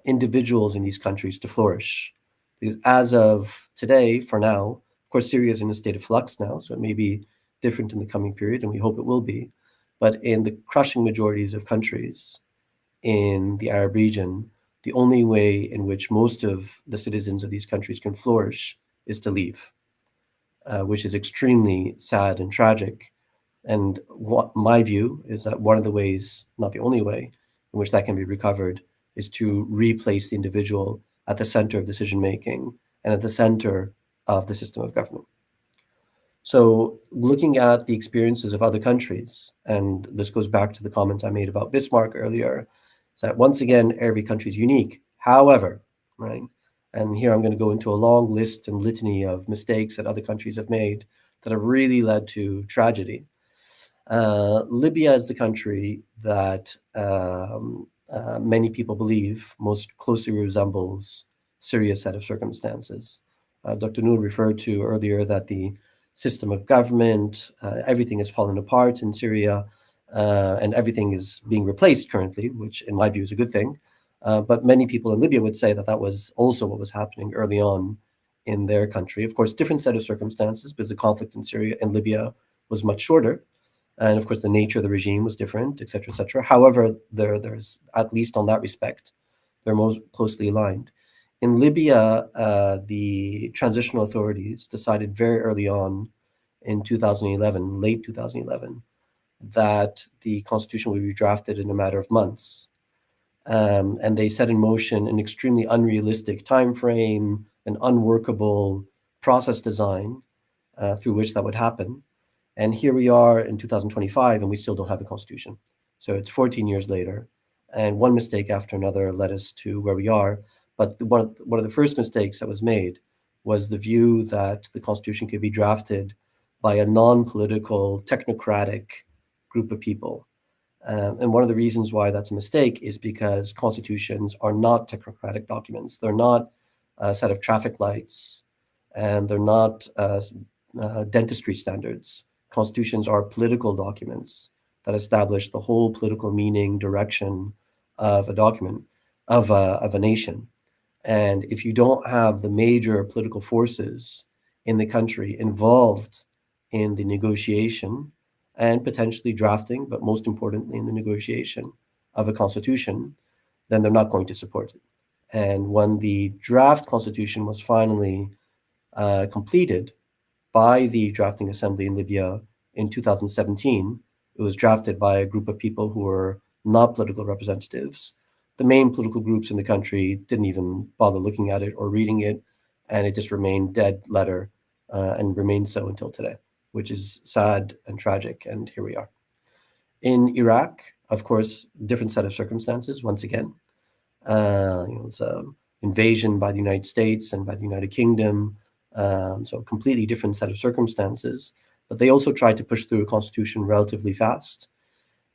individuals in these countries to flourish. Because as of today, for now, of course, Syria is in a state of flux now, so it may be different in the coming period, and we hope it will be. But in the crushing majorities of countries in the Arab region, the only way in which most of the citizens of these countries can flourish is to leave, which is extremely sad and tragic. And what my view is that one of the ways, not the only way, in which that can be recovered is to replace the individual at the center of decision making and at the center of the system of government. So looking at the experiences of other countries, and this goes back to the comment I made about Bismarck earlier, is that once again, every country is unique. However, right, and here I'm going to go into a long list and litany of mistakes that other countries have made that have really led to tragedy. Libya is the country that many people believe most closely resembles Syria's set of circumstances. Dr. Noor referred to earlier that the system of government, everything has fallen apart in Syria, and everything is being replaced currently, which in my view is a good thing. But many people in Libya would say that that was also what was happening early on in their country. Of course, different set of circumstances, because the conflict in Syria and Libya was much shorter. And of course, the nature of the regime was different, et cetera, et cetera. However, there's, at least on that respect, they're most closely aligned. In Libya, the transitional authorities decided very early on in 2011, late 2011, that the constitution would be drafted in a matter of months. And they set in motion an extremely unrealistic time frame, an unworkable process design through which that would happen. And here we are in 2025, and we still don't have a constitution. So it's 14 years later, and one mistake after another led us to where we are. But one of the first mistakes that was made was the view that the constitution could be drafted by a non-political, technocratic group of people. And one of the reasons why that's a mistake is because constitutions are not technocratic documents. They're not a set of traffic lights, and they're not dentistry standards. Constitutions are political documents that establish the whole political meaning, direction of a document, of a nation. And if you don't have the major political forces in the country involved in the negotiation and potentially drafting, but most importantly in the negotiation of a constitution, then they're not going to support it. And when the draft constitution was finally completed by the drafting assembly in Libya in 2017, it was drafted by a group of people who were not political representatives. The main political groups in the country didn't even bother looking at it or reading it, and it just remained dead letter and remains so until today, which is sad and tragic, and here we are. In Iraq, of course, different set of circumstances, once again. It's an invasion by the United States and by the United Kingdom, So a completely different set of circumstances. But they also tried to push through a constitution relatively fast.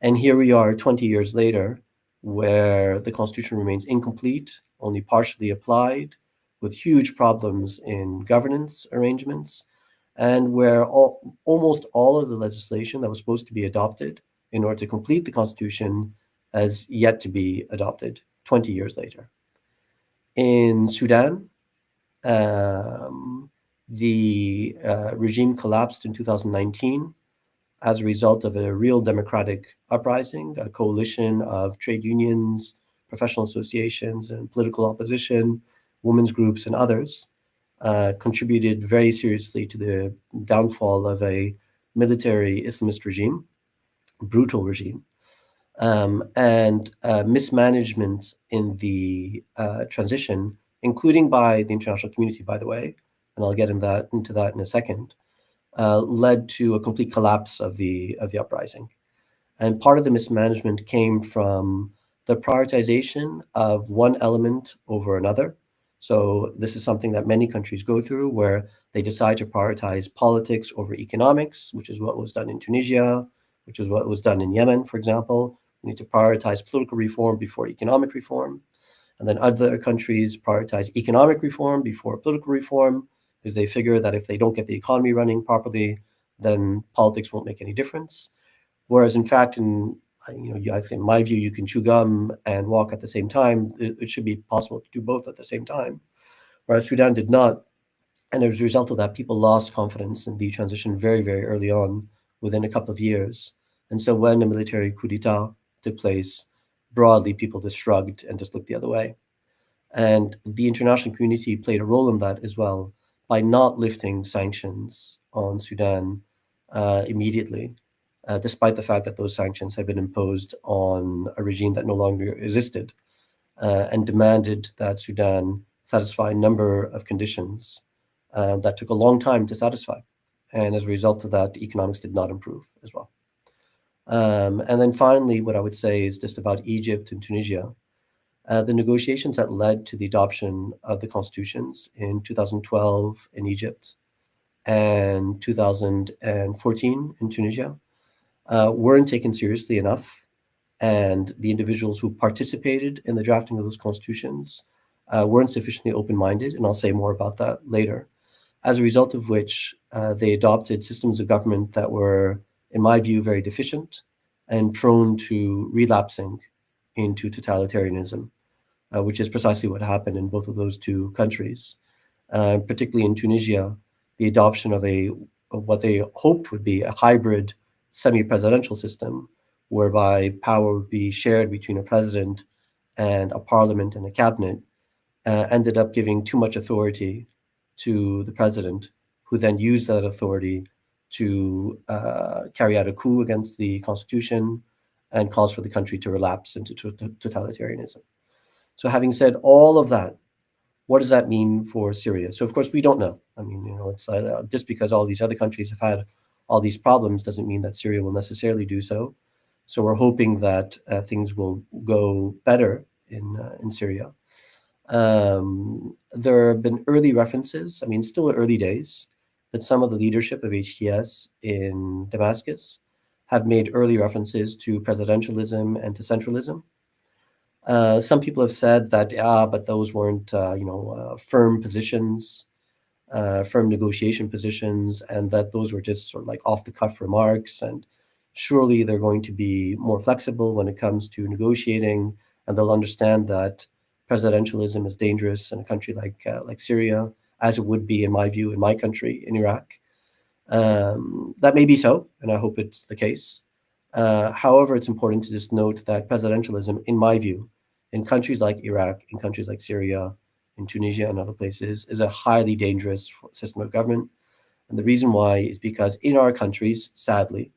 And here we are 20 years later, where the constitution remains incomplete, only partially applied, with huge problems in governance arrangements, and where almost all of the legislation that was supposed to be adopted in order to complete the constitution has yet to be adopted 20 years later. In Sudan, the regime collapsed in 2019 as a result of a real democratic uprising, a coalition of trade unions, professional associations, and political opposition, women's groups, and others, contributed very seriously to the downfall of a military Islamist regime, brutal regime, and mismanagement in the transition, including by the international community, by the way, and I'll get into that in a second, led to a complete collapse of the uprising. And part of the mismanagement came from the prioritization of one element over another. So this is something that many countries go through, where they decide to prioritize politics over economics, which is what was done in Tunisia, which is what was done in Yemen, for example. We need to prioritize political reform before economic reform. And then other countries prioritize economic reform before political reform, because they figure that if they don't get the economy running properly, then politics won't make any difference. Whereas in fact, I think in my view, you can chew gum and walk at the same time. It should be possible to do both at the same time, whereas Sudan did not. And as a result of that, people lost confidence in the transition very, very early on, within a couple of years. And so when a military coup d'etat took place, broadly, people just shrugged and just looked the other way. And the international community played a role in that as well, by not lifting sanctions on Sudan immediately, despite the fact that those sanctions had been imposed on a regime that no longer existed, and demanded that Sudan satisfy a number of conditions that took a long time to satisfy. And as a result of that, the economics did not improve as well. And then finally, what I would say is just about Egypt and Tunisia. The negotiations that led to the adoption of the constitutions in 2012 in Egypt and 2014 in Tunisia weren't taken seriously enough. And the individuals who participated in the drafting of those constitutions weren't sufficiently open-minded, and I'll say more about that later, as a result of which they adopted systems of government that were, in my view, very deficient and prone to relapsing into totalitarianism, which is precisely what happened in both of those two countries. Particularly in Tunisia, the adoption of what they hoped would be a hybrid semi-presidential system, whereby power would be shared between a president and a parliament and a cabinet, ended up giving too much authority to the president, who then used that authority to carry out a coup against the constitution and cause for the country to relapse into totalitarianism. So having said all of that, what does that mean for Syria? So of course we don't know. I mean, it's just because all these other countries have had all these problems doesn't mean that Syria will necessarily do so. So we're hoping that things will go better in Syria. There have been early references, I mean, still early days, but some of the leadership of HTS in Damascus have made early references to presidentialism and to centralism. Some people have said that, but those weren't, firm positions, firm negotiation positions, and that those were just sort of like off-the-cuff remarks. And surely they're going to be more flexible when it comes to negotiating, and they'll understand that presidentialism is dangerous in a country like Syria, as it would be, in my view, in my country, in Iraq. That may be so, and I hope it's the case. However, it's important to just note that presidentialism, in my view, in countries like Iraq, in countries like Syria, in Tunisia and other places, is a highly dangerous system of government. And the reason why is because in our countries, sadly,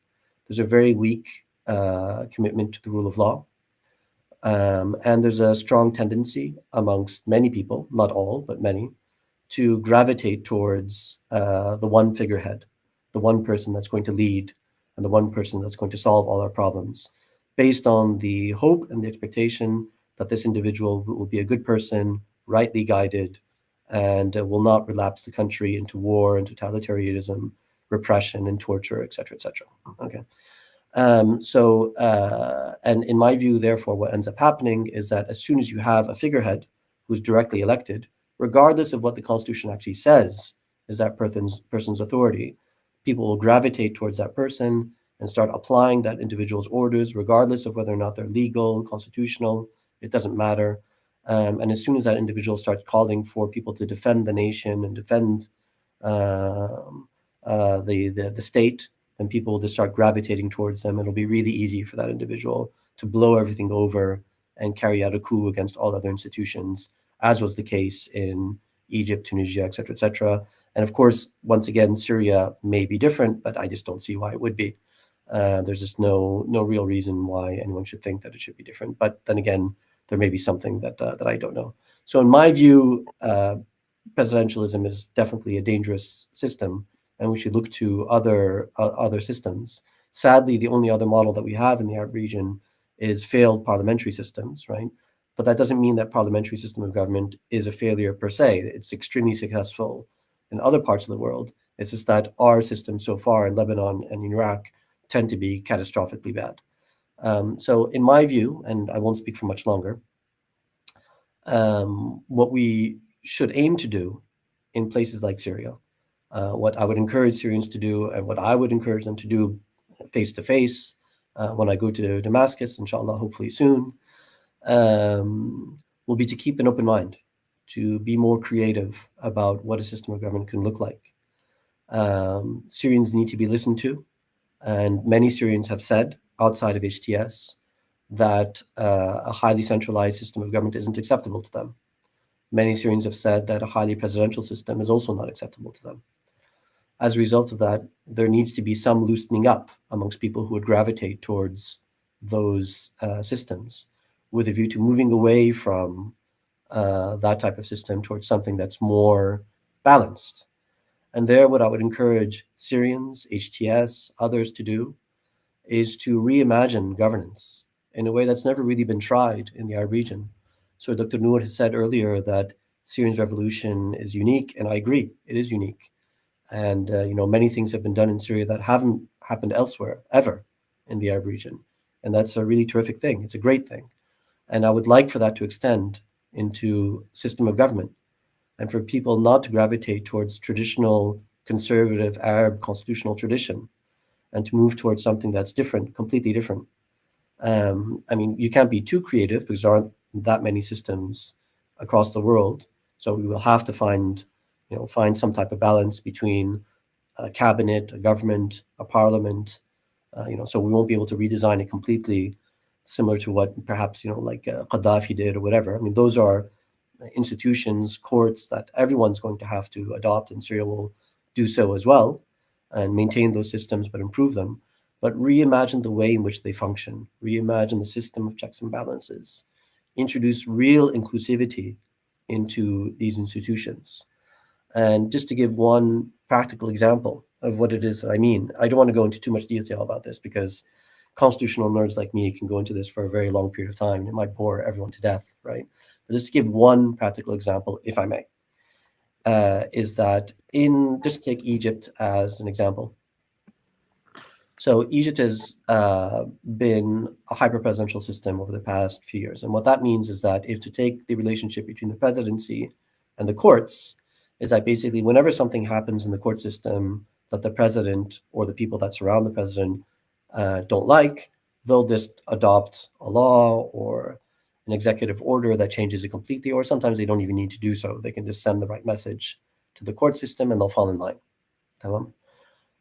there's a very weak commitment to the rule of law. And there's a strong tendency amongst many people, not all, but many, to gravitate towards the one figurehead, the one person that's going to lead, and the one person that's going to solve all our problems, based on the hope and the expectation that this individual will be a good person, rightly guided, and will not relapse the country into war and totalitarianism, repression and torture, etc., etc. Okay. And in my view, therefore, what ends up happening is that as soon as you have a figurehead who's directly elected, regardless of what the Constitution actually says is that person's authority, people will gravitate towards that person and start applying that individual's orders, regardless of whether or not they're legal, constitutional, it doesn't matter. And as soon as that individual starts calling for people to defend the nation and defend the state, then people will just start gravitating towards them. It'll be really easy for that individual to blow everything over and carry out a coup against all other institutions, as was the case in Egypt, Tunisia, et cetera, et cetera. And of course, once again, Syria may be different, but I just don't see why it would be. There's just no real reason why anyone should think that it should be different. But then again, there may be something that I don't know. So in my view, presidentialism is definitely a dangerous system, and we should look to other systems. Sadly, the only other model that we have in the Arab region is failed parliamentary systems, right? But that doesn't mean that parliamentary system of government is a failure per se. It's extremely successful in other parts of the world. It's just that our system so far in Lebanon and Iraq tend to be catastrophically bad. So in my view, and I won't speak for much longer, what we should aim to do in places like Syria, what I would encourage Syrians to do, and what I would encourage them to do face to face when I go to Damascus, inshallah, hopefully soon, will be to keep an open mind, to be more creative about what a system of government can look like. Syrians need to be listened to, and many Syrians have said, outside of HTS, that a highly centralized system of government isn't acceptable to them. Many Syrians have said that a highly presidential system is also not acceptable to them. As a result of that, there needs to be some loosening up amongst people who would gravitate towards those systems, with a view to moving away from that type of system towards something that's more balanced. And there, what I would encourage Syrians, HTS, others to do is to reimagine governance in a way that's never really been tried in the Arab region. So Dr. Noor has said earlier that Syrian's revolution is unique, and I agree, it is unique. And many things have been done in Syria that haven't happened elsewhere ever in the Arab region, and that's a really terrific thing. It's a great thing, and I would like for that to extend into system of government, and for people not to gravitate towards traditional conservative Arab constitutional tradition, and to move towards something that's different, completely different. You can't be too creative because there aren't that many systems across the world, so we will have to find some type of balance between a cabinet, a government, a parliament. So we won't be able to redesign it completely, similar to what perhaps Gaddafi did or whatever. I mean, those are institutions, courts that everyone's going to have to adopt, and Syria will do so as well, and maintain those systems but improve them. But reimagine the way in which they function, reimagine the system of checks and balances, introduce real inclusivity into these institutions. And just to give one practical example of what it is that I mean, I don't want to go into too much detail about this because constitutional nerds like me can go into this for a very long period of time. And it might bore everyone to death, right? But just to give one practical example, if I may, is that just take Egypt as an example. So Egypt has been a hyper-presidential system over the past few years. And what that means is that if to take the relationship between the presidency and the courts, is that basically whenever something happens in the court system that the president or the people that surround the president don't like, they'll just adopt a law or an executive order that changes it completely, or sometimes they don't even need to do so. They can just send the right message to the court system and they'll fall in line. Tamam?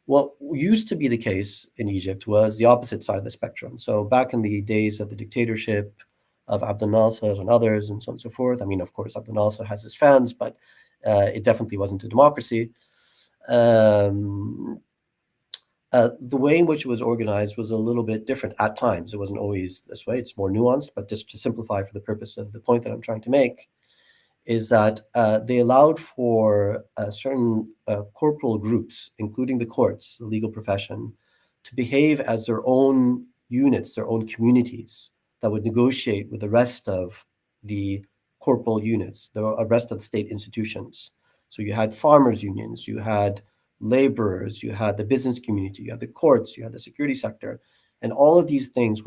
What used to be the case in Egypt was the opposite side of the spectrum. So back in the days of the dictatorship of Abdel Nasser and others and so on and so forth, I mean, of course, Abdel Nasser has his fans, but it definitely wasn't a democracy. The way in which it was organized was a little bit different at times. It wasn't always this way. It's more nuanced, but just to simplify for the purpose of the point that I'm trying to make, is that they allowed for certain corporal groups, including the courts, the legal profession, to behave as their own units, their own communities that would negotiate with the rest of the corporal units, the rest of the state institutions. So you had farmers' unions, you had laborers, you had the business community, you had the courts, you had the security sector, and all of these things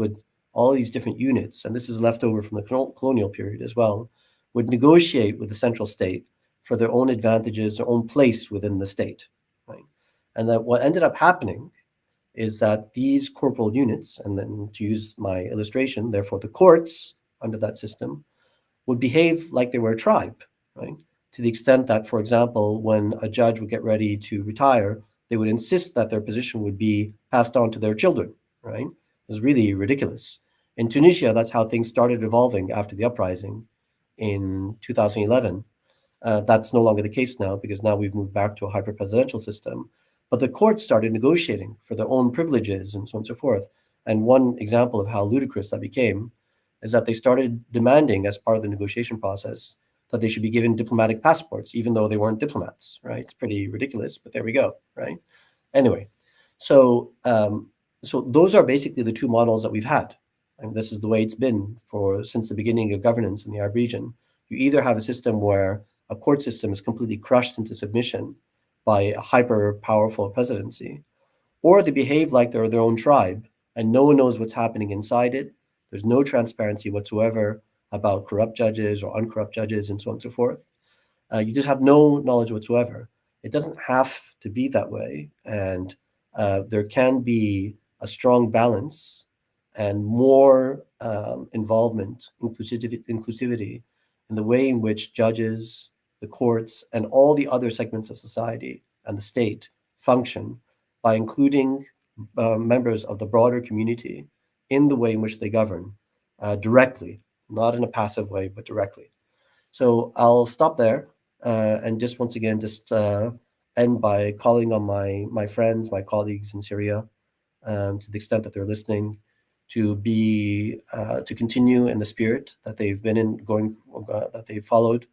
all of these different units, and this is left over from the colonial period as well, would negotiate with the central state for their own advantages, their own place within the state, right? And that what ended up happening is that these corporal units, and then to use my illustration, therefore the courts under that system, would behave like they were a tribe, right? To the extent that, for example, when a judge would get ready to retire, they would insist that their position would be passed on to their children, right? It was really ridiculous. In Tunisia, that's how things started evolving after the uprising in 2011. That's no longer the case now, because now we've moved back to a hyper-presidential system. But the courts started negotiating for their own privileges and so on and so forth. And one example of how ludicrous that became is that they started demanding, as part of the negotiation process, that they should be given diplomatic passports, even though they weren't diplomats, right? It's pretty ridiculous, but there we go, right? Anyway, so those are basically the two models that we've had. And this is the way it's been since the beginning of governance in the Arab region. You either have a system where a court system is completely crushed into submission by a hyper-powerful presidency, or they behave like they're their own tribe, and no one knows what's happening inside it. There's no transparency whatsoever about corrupt judges or uncorrupt judges and so on and so forth. You just have no knowledge whatsoever. It doesn't have to be that way. And there can be a strong balance and more involvement, inclusivity in the way in which judges, the courts, and all the other segments of society and the state function by including members of the broader community in the way in which they govern directly, not in a passive way, but directly. So I'll stop there and just once again, end by calling on my friends, my colleagues in Syria, to the extent that they're listening, to continue in the spirit that they've been in, that they've followed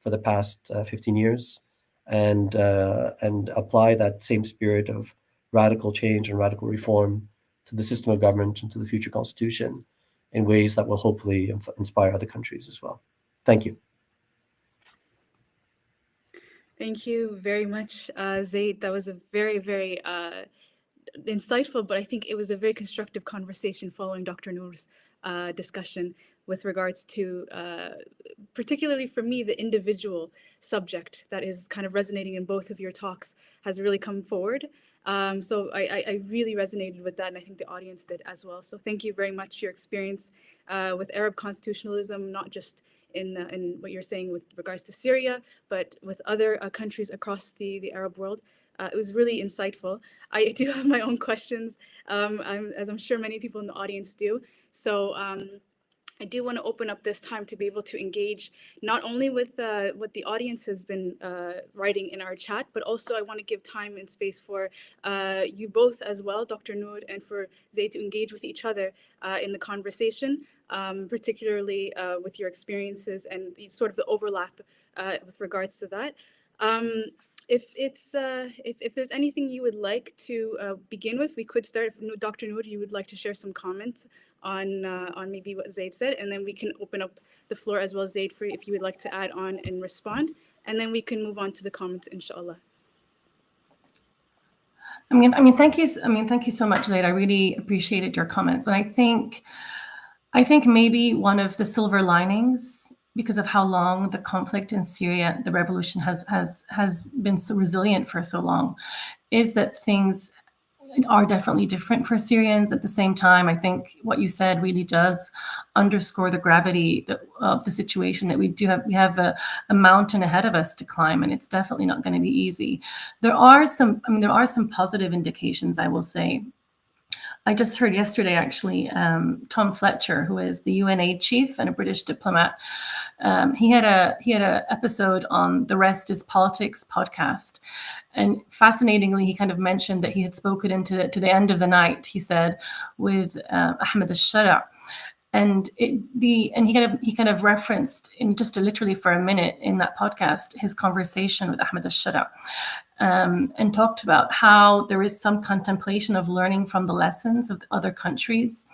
for the past 15 years, and apply that same spirit of radical change and radical reform to the system of government and to the future constitution in ways that will hopefully inspire other countries as well. Thank you. Thank you very much, Zaid. That was a very, very insightful, but I think it was a very constructive conversation following Dr. Noor's discussion with regards to, particularly for me, the individual subject that is kind of resonating in both of your talks has really come forward. So I really resonated with that, and I think the audience did as well. So thank you very much. Your experience with Arab constitutionalism, not just in what you're saying with regards to Syria, but with other countries across the Arab world. It was really insightful. I do have my own questions, as I'm sure many people in the audience do. So I do want to open up this time to be able to engage not only with what the audience has been writing in our chat, but also I want to give time and space for you both as well, Dr. Noor, and for Zaid, to engage with each other in the conversation, particularly with your experiences and sort of the overlap with regards to that. If there's anything you would like to begin with, we could start. If Dr. Noor, you would like to share some comments on maybe what Zaid said, and then we can open up the floor as well, Zaid, for if you would like to add on and respond, and then we can move on to the comments, inshallah. Thank you so much, Zaid. I really appreciated your comments, and I think maybe one of the silver linings, because of how long the conflict in Syria, the revolution has been so resilient for so long, is that things are definitely different for Syrians. At the same time, I think what you said really does underscore the gravity of the situation, that we have a mountain ahead of us to climb, and it's definitely not going to be easy. There are some positive indications, I will say. I just heard yesterday, actually, Tom Fletcher, who is the UNAID chief and a British diplomat, he had a episode on the Rest is Politics podcast, and fascinatingly, he kind of mentioned that he had spoken to the end of the night, he said, with Ahmed al-Shara, And he kind of referenced in just literally for a minute in that podcast his conversation with Ahmed al-Shara, and talked about how there is some contemplation of learning from the lessons of the other countries.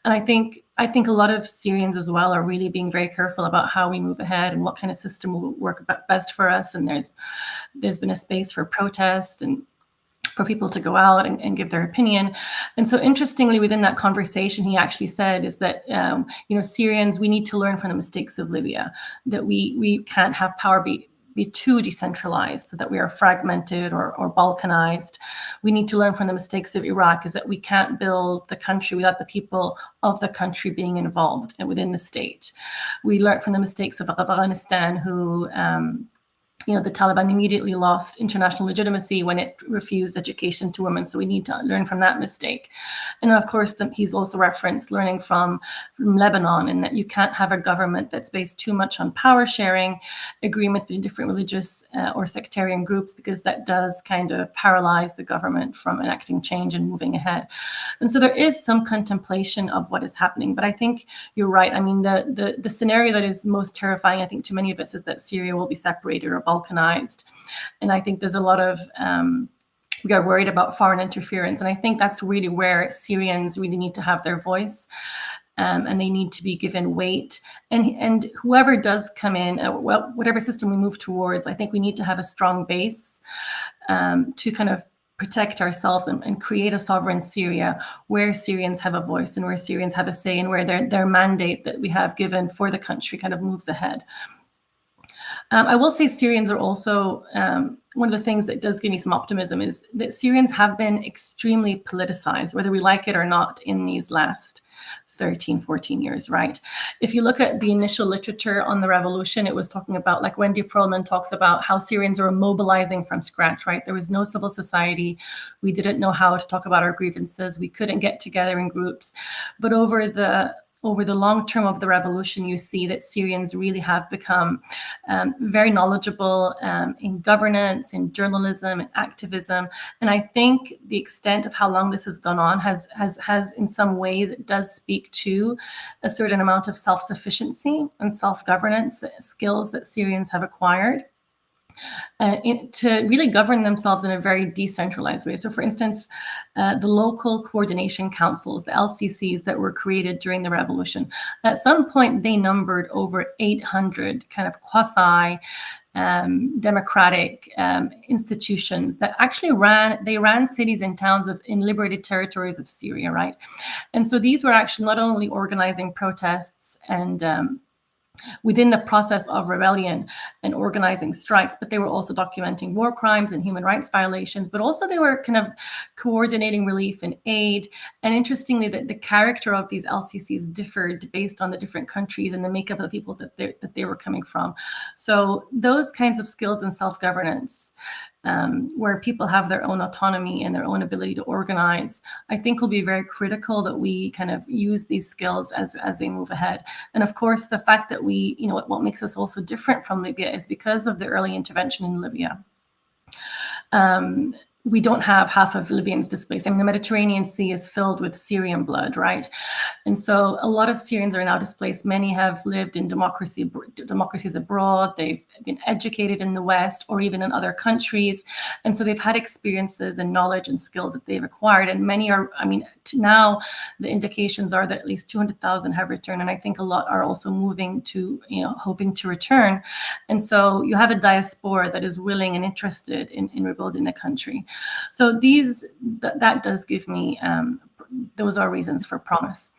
And I think a lot of Syrians as well are really being very careful about how we move ahead and what kind of system will work best for us. And there's been a space for protest and for people to go out and give their opinion. And so interestingly, within that conversation, he actually said is that, Syrians, we need to learn from the mistakes of Libya, that we can't have power be too decentralized so that we are fragmented or balkanized. We need to learn from the mistakes of Iraq, is that we can't build the country without the people of the country being involved and within the state. We learned from the mistakes of Afghanistan, who the Taliban immediately lost international legitimacy when it refused education to women. So we need to learn from that mistake. And of course, he's also referenced learning from Lebanon, and that you can't have a government that's based too much on power sharing agreements between different religious or sectarian groups, because that does kind of paralyze the government from enacting change and moving ahead. And so there is some contemplation of what is happening. But I think you're right. I mean, the scenario that is most terrifying, I think, to many of us is that Syria will be separated or balkanized. And I think there's a lot of we are worried about foreign interference. And I think that's really where Syrians really need to have their voice, and they need to be given weight. And whoever does come in, whatever system we move towards, I think we need to have a strong base to kind of protect ourselves and create a sovereign Syria where Syrians have a voice and where Syrians have a say, and where their mandate that we have given for the country kind of moves ahead. I will say Syrians are also, one of the things that does give me some optimism is that Syrians have been extremely politicized, whether we like it or not, in these last 13, 14 years, right? If you look at the initial literature on the revolution, it was talking about, like Wendy Perlman talks about, how Syrians are mobilizing from scratch, right? There was no civil society. We didn't know how to talk about our grievances. We couldn't get together in groups. But over the long term of the revolution, you see that Syrians really have become very knowledgeable in governance, in journalism, in activism. And I think the extent of how long this has gone on has in some ways, it does speak to a certain amount of self-sufficiency and self-governance skills that Syrians have acquired. To really govern themselves in a very decentralized way. So for instance, the local coordination councils, the LCCs that were created during the revolution, at some point they numbered over 800 kind of quasi democratic institutions that actually ran cities and towns in liberated territories of Syria, right? And so these were actually not only organizing protests and within the process of rebellion and organizing strikes, but they were also documenting war crimes and human rights violations, but also they were kind of coordinating relief and aid. And interestingly, the character of these LCCs differed based on the different countries and the makeup of the people that they were coming from. So those kinds of skills in self-governance, where people have their own autonomy and their own ability to organize, I think will be very critical that we kind of use these skills as we move ahead. And of course, the fact that we, what makes us also different from Libya is because of the early intervention in Libya. We don't have half of Libyans displaced. I mean, the Mediterranean Sea is filled with Syrian blood, right? And so a lot of Syrians are now displaced. Many have lived in democracies abroad. They've been educated in the West or even in other countries. And so they've had experiences and knowledge and skills that they've acquired. And many are, now the indications are that at least 200,000 have returned. And I think a lot are also moving to, hoping to return. And so you have a diaspora that is willing and interested in rebuilding the country. So that does give me, those are reasons for promise.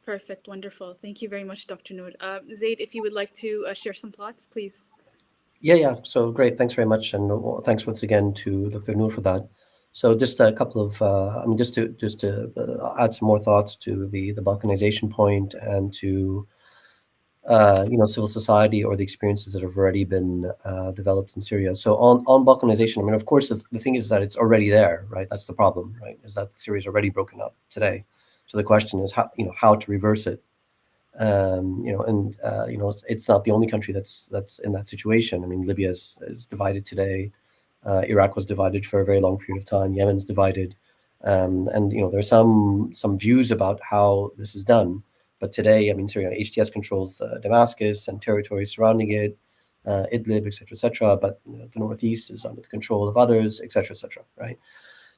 Perfect, wonderful. Thank you very much, Dr. Noor. Zaid, if you would like to share some thoughts, please. Yeah. So great. Thanks very much. And thanks once again to Dr. Noor for that. So just a couple of, just to add some more thoughts to the balkanization point and to civil society or the experiences that have already been developed in Syria. So on balkanization, of course, the thing is that it's already there, right? That's the problem, right? Is that Syria is already broken up today. So the question is how to reverse it. It's not the only country that's in that situation. Libya is divided today. Iraq was divided for a very long period of time. Yemen's divided. And there's some views about how this is done. But today, Syria, HTS controls Damascus and territories surrounding it, Idlib, et cetera, but the northeast is under the control of others, et cetera, right?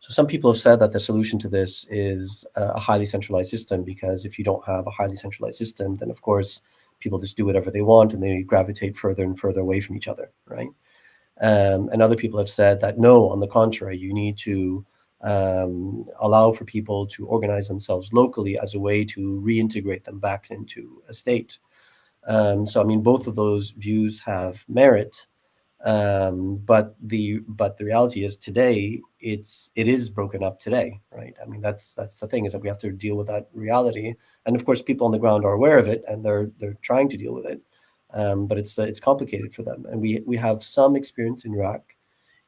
So some people have said that the solution to this is a highly centralized system, because if you don't have a highly centralized system, then of course people just do whatever they want and they gravitate further and further away from each other, right? And other people have said that no, on the contrary, you need to allow for people to organize themselves locally as a way to reintegrate them back into a state. So both of those views have merit, but the reality is today it is broken up today, right? That's the thing, is that we have to deal with that reality, and of course people on the ground are aware of it and they're trying to deal with it, but it's complicated for them, and we have some experience in Iraq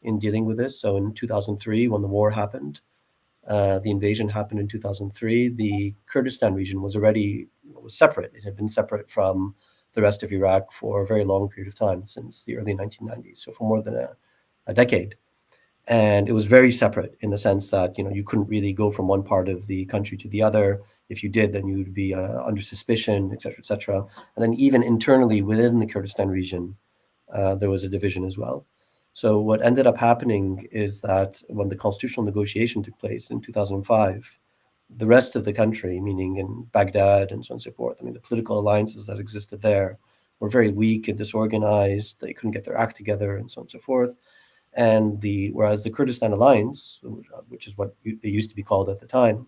in dealing with this. So in 2003, when the war happened, the invasion happened in 2003, the Kurdistan region was separate. It had been separate from the rest of Iraq for a very long period of time, since the early 1990s, so for more than a decade. And it was very separate in the sense that you couldn't really go from one part of the country to the other. If you did, then you would be under suspicion, et cetera, et cetera. And then even internally within the Kurdistan region, there was a division as well. So what ended up happening is that when the constitutional negotiation took place in 2005, the rest of the country, meaning in Baghdad and so on and so forth, the political alliances that existed there were very weak and disorganized. They couldn't get their act together and so on and so forth. And whereas the Kurdistan Alliance, which is what it used to be called at the time,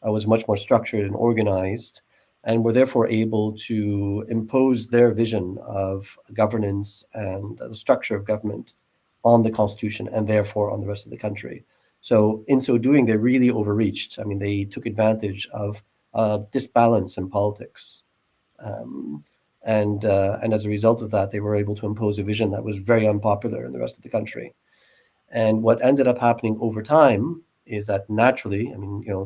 was much more structured and organized, and were therefore able to impose their vision of governance and the structure of government on the constitution and therefore on the rest of the country. So in so doing, they really overreached. They took advantage of disbalance in politics. And as a result of that, they were able to impose a vision that was very unpopular in the rest of the country. And what ended up happening over time is that naturally,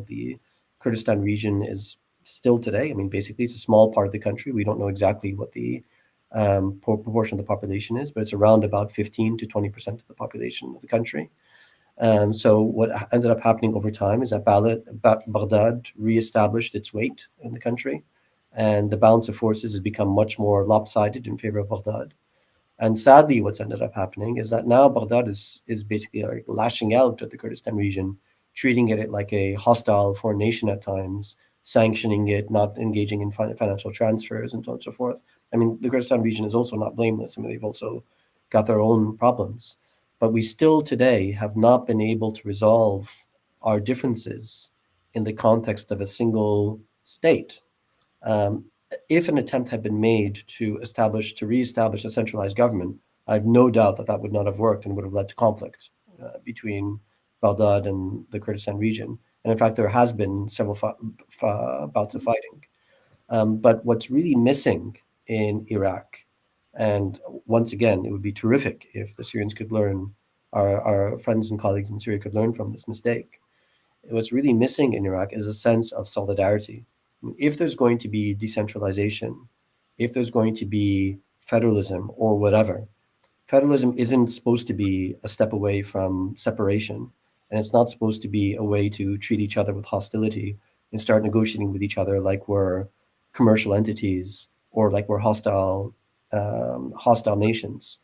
the Kurdistan region is still today, basically it's a small part of the country. We don't know exactly what the proportion of the population is, but it's around about 15 to 20% of the population of the country. So what ended up happening over time is that Baghdad reestablished its weight in the country, and the balance of forces has become much more lopsided in favor of Baghdad. And sadly, what's ended up happening is that now Baghdad is basically like lashing out at the Kurdistan region, treating it like a hostile foreign nation at times, sanctioning it, not engaging in financial transfers, and so on and so forth. The Kurdistan region is also not blameless. They've also got their own problems. But we still today have not been able to resolve our differences in the context of a single state. If an attempt had been made to reestablish a centralized government, I have no doubt that would not have worked and would have led to conflict between Baghdad and the Kurdistan region. And in fact, there has been several bouts of fighting. But what's really missing in Iraq, and once again, it would be terrific if the Syrians could learn, our friends and colleagues in Syria could learn from this mistake. What's really missing in Iraq is a sense of solidarity. If there's going to be decentralization, if there's going to be federalism or whatever, federalism isn't supposed to be a step away from separation, and it's not supposed to be a way to treat each other with hostility and start negotiating with each other like we're commercial entities or like we're hostile nations.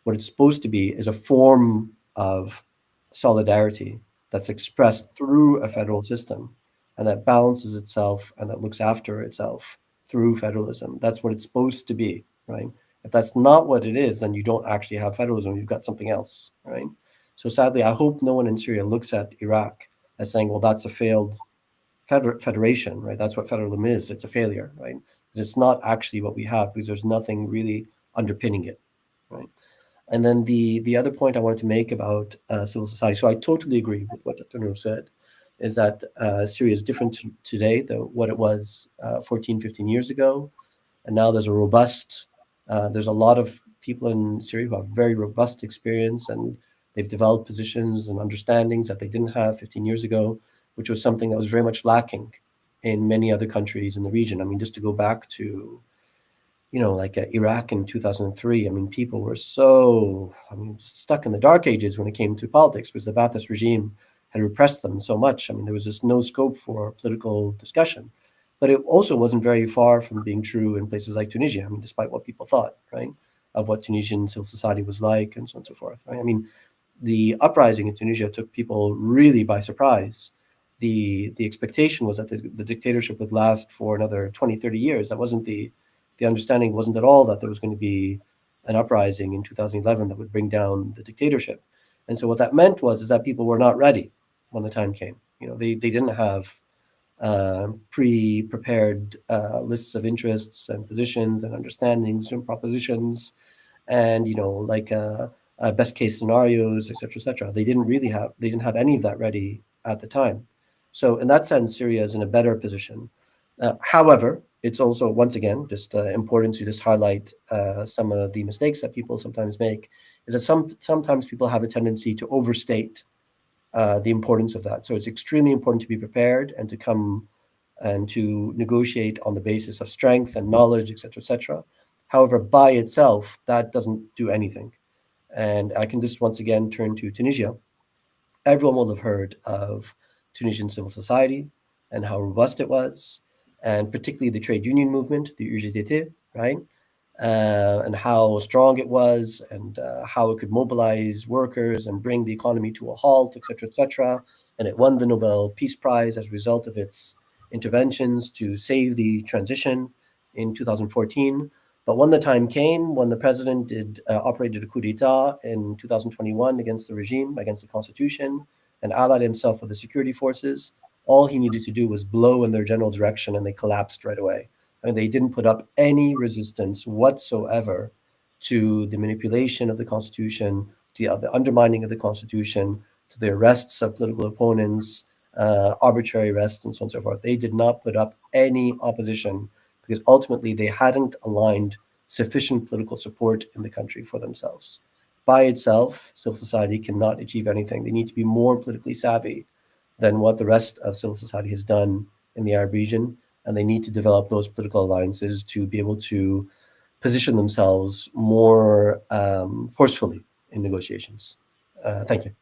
What it's supposed to be is a form of solidarity that's expressed through a federal system, and that balances itself and that looks after itself through federalism. That's what it's supposed to be, right? If that's not what it is, then you don't actually have federalism. You've got something else, right? So sadly, I hope no one in Syria looks at Iraq as saying, well, that's a failed federation, right? That's what federalism is. It's a failure, right? Because it's not actually what we have, because there's nothing really underpinning it, right? And then the other point I wanted to make about civil society, so I totally agree with what Dr. Noor said, is that Syria is different today than what it was 14, 15 years ago. And now there's a lot of people in Syria who have very robust experience, and they've developed positions and understandings that they didn't have 15 years ago, which was something that was very much lacking in many other countries in the region. Just to go back to like Iraq in 2003, people were so, stuck in the dark ages when it came to politics, because the Ba'athist regime had repressed them so much. I mean, there was just no scope for political discussion. But it also wasn't very far from being true in places like Tunisia. I mean, despite what people thought, right, of what Tunisian civil society was like and so on and so forth, right? I mean, the uprising in Tunisia took people really by surprise. The expectation was that the dictatorship would last for another 20, 30 years. That wasn't the understanding wasn't at all that there was going to be an uprising in 2011 that would bring down the dictatorship. And so what that meant was is that people were not ready when the time came. You know, they didn't have pre-prepared lists of interests and positions and understandings and propositions, and like best case scenarios, etc., etc. They didn't have any of that ready at the time. So in that sense, Syria is in a better position. However, it's also, once again, just important to just highlight some of the mistakes that people sometimes make. Is that sometimes people have a tendency to overstate the importance of that. So it's extremely important to be prepared and to come and to negotiate on the basis of strength and knowledge, etc., etc. However, by itself, that doesn't do anything. And I can just once again turn to Tunisia. Everyone will have heard of Tunisian civil society and how robust it was, and particularly the trade union movement, the UGTT, right? And how strong it was, and how it could mobilize workers and bring the economy to a halt, etc., etc. And it won the Nobel Peace Prize as a result of its interventions to save the transition in 2014. But when the time came, when the president operated a coup d'état in 2021 against the regime, against the constitution, and allied himself with the security forces, all he needed to do was blow in their general direction, and they collapsed right away. I mean, they didn't put up any resistance whatsoever to the manipulation of the constitution, to the undermining of the constitution, to the arrests of political opponents, arbitrary arrests, and so on and so forth. They did not put up any opposition because ultimately they hadn't aligned sufficient political support in the country for themselves. By itself, civil society cannot achieve anything. They need to be more politically savvy than what the rest of civil society has done in the Arab region, and they need to develop those political alliances to be able to position themselves more forcefully in negotiations. Thank you.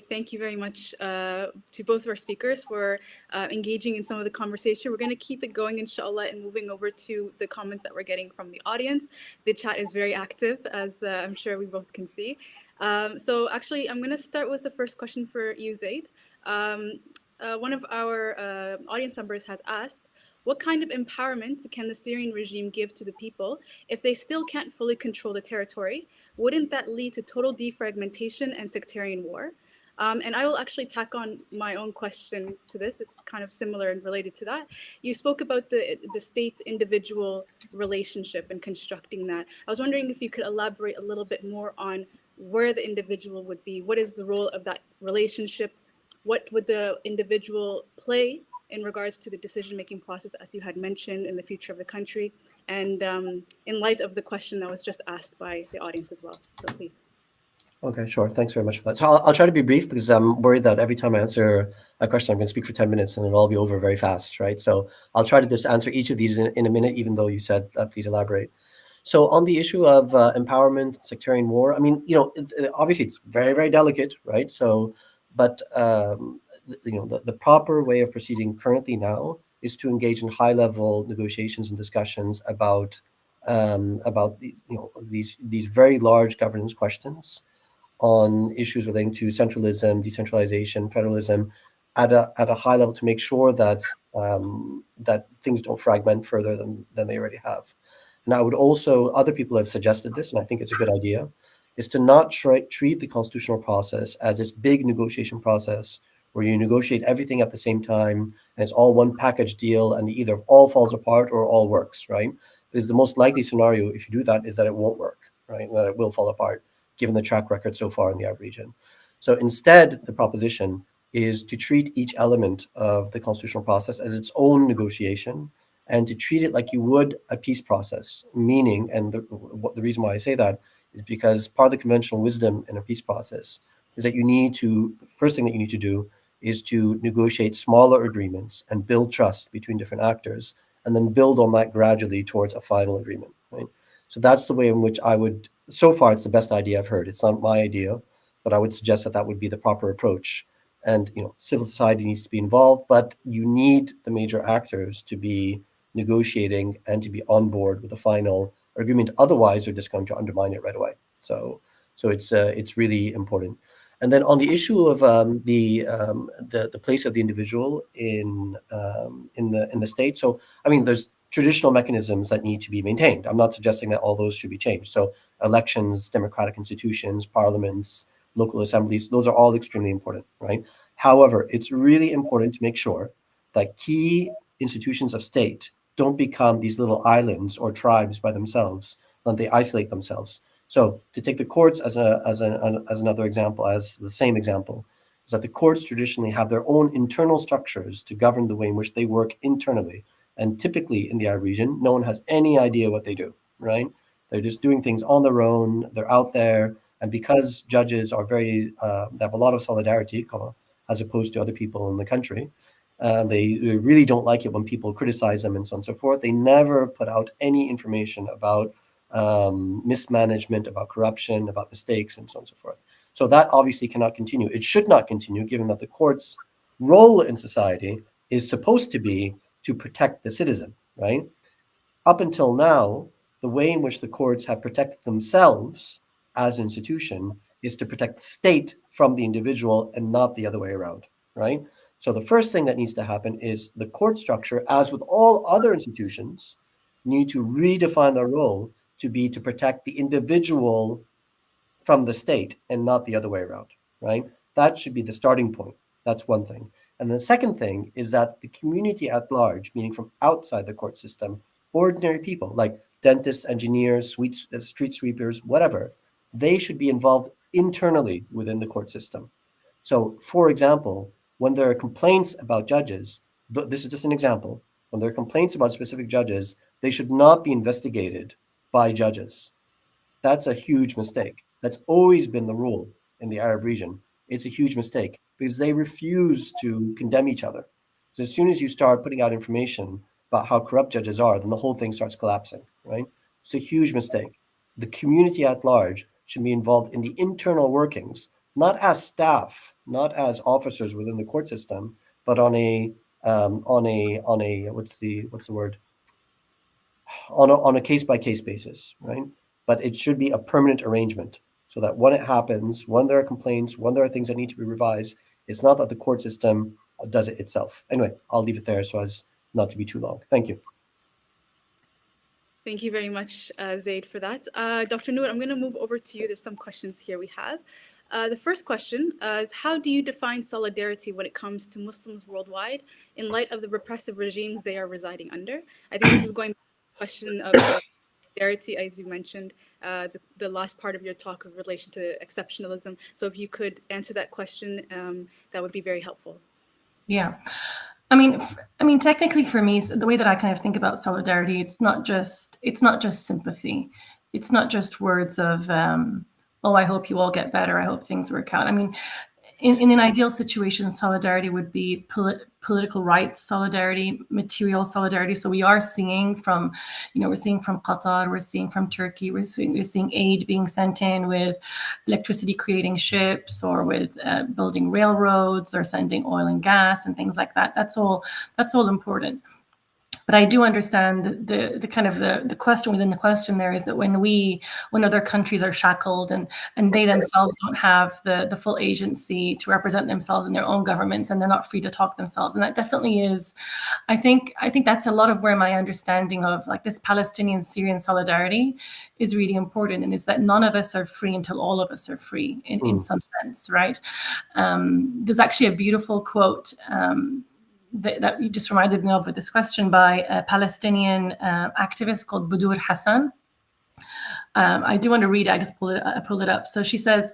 Thank you very much to both of our speakers for engaging in some of the conversation. We're going to keep it going, inshallah, and moving over to the comments that we're getting from the audience. The chat is very active, as I'm sure we both can see. So actually, I'm going to start with the first question for you, Zaid. One of our audience members has asked, what kind of empowerment can the Syrian regime give to the people if they still can't fully control the territory? Wouldn't that lead to total defragmentation and sectarian war? And I will actually tack on my own question to this. It's kind of similar and related to that. You spoke about the state's individual relationship and constructing that. I was wondering if you could elaborate a little bit more on where the individual would be. What is the role of that relationship? What would the individual play in regards to the decision-making process, as you had mentioned, in the future of the country, and in light of the question that was just asked by the audience as well? So please. Okay, sure. Thanks very much for that. So I'll try to be brief because I'm worried that every time I answer a question, I'm going to speak for 10 minutes and it'll all be over very fast, right? So I'll try to just answer each of these in a minute, even though you said, please elaborate. So on the issue of empowerment, sectarian war, I mean, obviously it's very, very delicate, right? So, but the proper way of proceeding currently now is to engage in high-level negotiations and discussions about these very large governance questions on issues relating to centralism, decentralization, federalism, at a high level to make sure that that things don't fragment further than they already have. And I would also, other people have suggested this, and I think it's a good idea, is to not treat the constitutional process as this big negotiation process where you negotiate everything at the same time and it's all one package deal and either all falls apart or all works, right? Because the most likely scenario, if you do that, is that it won't work, right? That it will fall apart, given the track record so far in the Arab region. So instead, the proposition is to treat each element of the constitutional process as its own negotiation and to treat it like you would a peace process, meaning, and the reason why I say that is because part of the conventional wisdom in a peace process is that first thing that you need to do is to negotiate smaller agreements and build trust between different actors, and then build on that gradually towards a final agreement, right? So that's the way in which so far it's the best idea I've heard. It's not my idea, but I would suggest that that would be the proper approach. And civil society needs to be involved, but you need the major actors to be negotiating and to be on board with the final agreement. Otherwise, they're just going to undermine it right away. So it's really important. And then on the issue of the place of the individual in the state. So I mean, there's traditional mechanisms that need to be maintained. I'm not suggesting that all those should be changed. So elections, democratic institutions, parliaments, local assemblies, those are all extremely important, right? However, it's really important to make sure that key institutions of state don't become these little islands or tribes by themselves, and they isolate themselves. So to take the courts as another example, as the same example, is that the courts traditionally have their own internal structures to govern the way in which they work internally. And typically in the Arab region, no one has any idea what they do, right? They're just doing things on their own. They're out there. And because judges are they have a lot of solidarity as opposed to other people in the country, they really don't like it when people criticize them and so on and so forth. They never put out any information about mismanagement, about corruption, about mistakes, and so on and so forth. So that obviously cannot continue. It should not continue, given that the court's role in society is supposed to be to protect the citizen, right? Up until now, the way in which the courts have protected themselves as an institution is to protect the state from the individual and not the other way around, right? So the first thing that needs to happen is the court structure, as with all other institutions, need to redefine their role to be to protect the individual from the state and not the other way around, right? That should be the starting point. That's one thing. And the second thing is that the community at large, meaning from outside the court system, ordinary people like dentists, engineers, street sweepers, whatever, they should be involved internally within the court system. So, for example, when there are complaints about judges, this is just an example, when there are complaints about specific judges, they should not be investigated by judges. That's a huge mistake. That's always been the rule in the Arab region. It's a huge mistake because they refuse to condemn each other. So as soon as you start putting out information about how corrupt judges are, then the whole thing starts collapsing, right? It's a huge mistake. The community at large should be involved in the internal workings, not as staff, not as officers within the court system, but on a what's the word? On a case-by-case basis, right? But it should be a permanent arrangement so that when it happens, when there are complaints, when there are things that need to be revised, it's not that the court system does it itself. Anyway, I'll leave it there so as not to be too long. Thank you. Thank you very much, Zaid, for that. Dr. Noor, I'm going to move over to you. There's some questions here we have. The first question is, how do you define solidarity when it comes to Muslims worldwide in light of the repressive regimes they are residing under? I think this is going back to the question of solidarity, as you mentioned, the last part of your talk in relation to exceptionalism. So if you could answer that question, that would be very helpful. Yeah. I mean, technically for me, the way that I kind of think about solidarity, it's not just sympathy. It's not just words of, oh, I hope you all get better. I hope things work out. I mean, in an ideal situation, solidarity would be political rights solidarity, material solidarity. So we are seeing from, we're seeing from Qatar, we're seeing from Turkey, we're seeing aid being sent in with electricity creating ships, or with building railroads, or sending oil and gas and things like that. That's all important. But I do understand the kind of the question within the question there is that when other countries are shackled and they themselves don't have the full agency to represent themselves in their own governments, and they're not free to talk themselves. And that definitely is, I think that's a lot of where my understanding of like this Palestinian-Syrian solidarity is really important, and is that none of us are free until all of us are free in some sense, right? There's actually a beautiful quote that you just reminded me of with this question by a Palestinian activist called Budur Hassan. I do want to read it. I just pulled it up. So she says,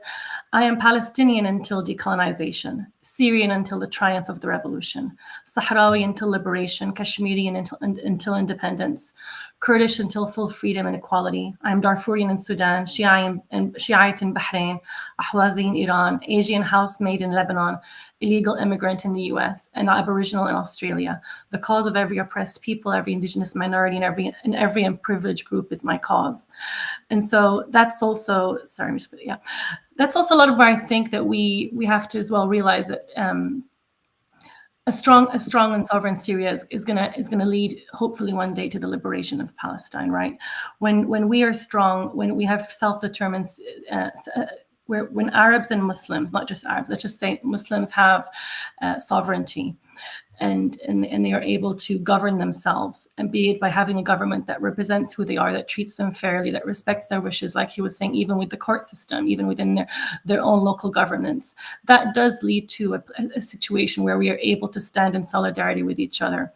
"I am Palestinian until decolonization, Syrian until the triumph of the revolution, Sahrawi until liberation, Kashmirian until independence, Kurdish until full freedom and equality. I am Darfurian in Sudan, Shiite in Bahrain, Ahwazi in Iran, Asian housemaid in Lebanon, illegal immigrant in the US, and Aboriginal in Australia. The cause of every oppressed people, every indigenous minority, and every unprivileged group is my cause." And so that's also, that's also a lot of where I think that we have to as well realize that a strong and sovereign Syria is gonna lead, hopefully one day, to the liberation of Palestine, right? When we are strong, when we have self-determined, when Arabs and Muslims, not just Arabs, let's just say Muslims have sovereignty, and they are able to govern themselves, and be it by having a government that represents who they are, that treats them fairly, that respects their wishes, like he was saying, even with the court system, even within their own local governments. That does lead to a situation where we are able to stand in solidarity with each other.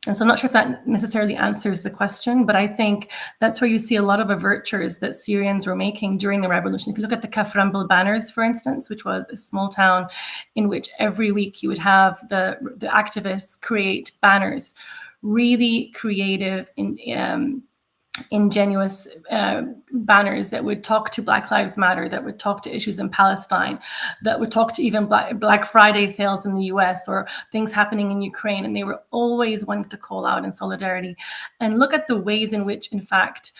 And so I'm not sure if that necessarily answers the question, but I think that's where you see a lot of overtures that Syrians were making during the revolution. If you look at the Kaframbal banners, for instance, which was a small town in which every week you would have the activists create banners, really creative, ingenuous banners that would talk to Black Lives Matter, that would talk to issues in Palestine, that would talk to even Black Friday sales in the US, or things happening in Ukraine. And they were always wanting to call out in solidarity. And look at the ways in which, in fact,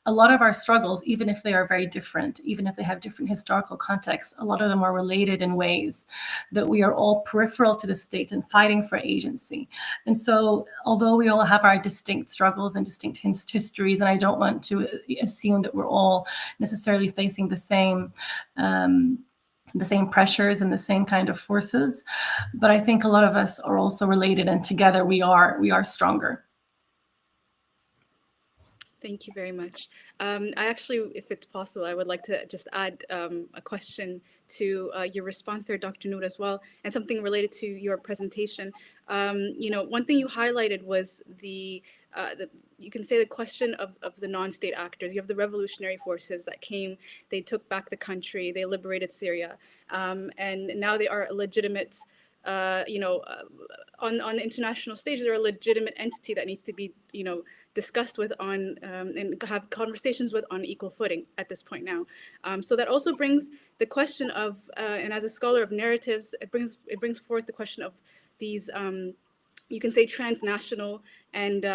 a lot of our struggles, even if they are very different, even if they have different historical contexts, a lot of them are related in ways that we are all peripheral to the state and fighting for agency. And so, although we all have our distinct struggles and distinct histories, and I don't want to assume that we're all necessarily facing the same pressures and the same kind of forces, but I think a lot of us are also related, and together we are stronger. Thank you very much. I actually, if it's possible, I would like to just add a question to your response there, Dr. Noor, as well, and something related to your presentation. One thing you highlighted was you can say the question of the non-state actors. You have the revolutionary forces that came, they took back the country, they liberated Syria, and now they are a legitimate, on the international stage, they're a legitimate entity that needs to be, discussed with on and have conversations with on equal footing at this point now. So that also brings the question of, and as a scholar of narratives, it brings forth the question of these, you can say, transnational and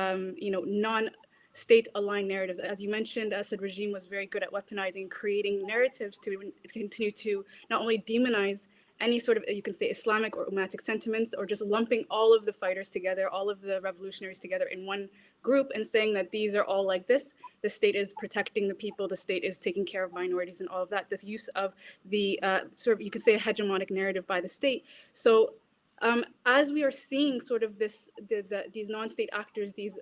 non-state aligned narratives. As you mentioned, the Assad regime was very good at weaponizing, creating narratives to continue to not only demonize any sort of, you can say, Islamic or Ummatic sentiments, or just lumping all of the fighters together, all of the revolutionaries together in one group, and saying that these are all like this. The state is protecting the people, the state is taking care of minorities and all of that. This use of the sort of, you could say, a hegemonic narrative by the state. So as we are seeing sort of these non-state actors, these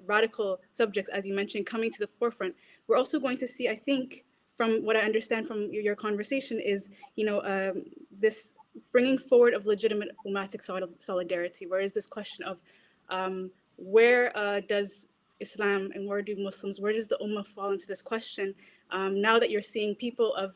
radical subjects, as you mentioned, coming to the forefront, we're also going to see, I think, from what I understand from your conversation, is this bringing forward of legitimate Ummatic solidarity, where is this question of where does Islam and where do Muslims, where does the Ummah fall into this question, now that you're seeing people of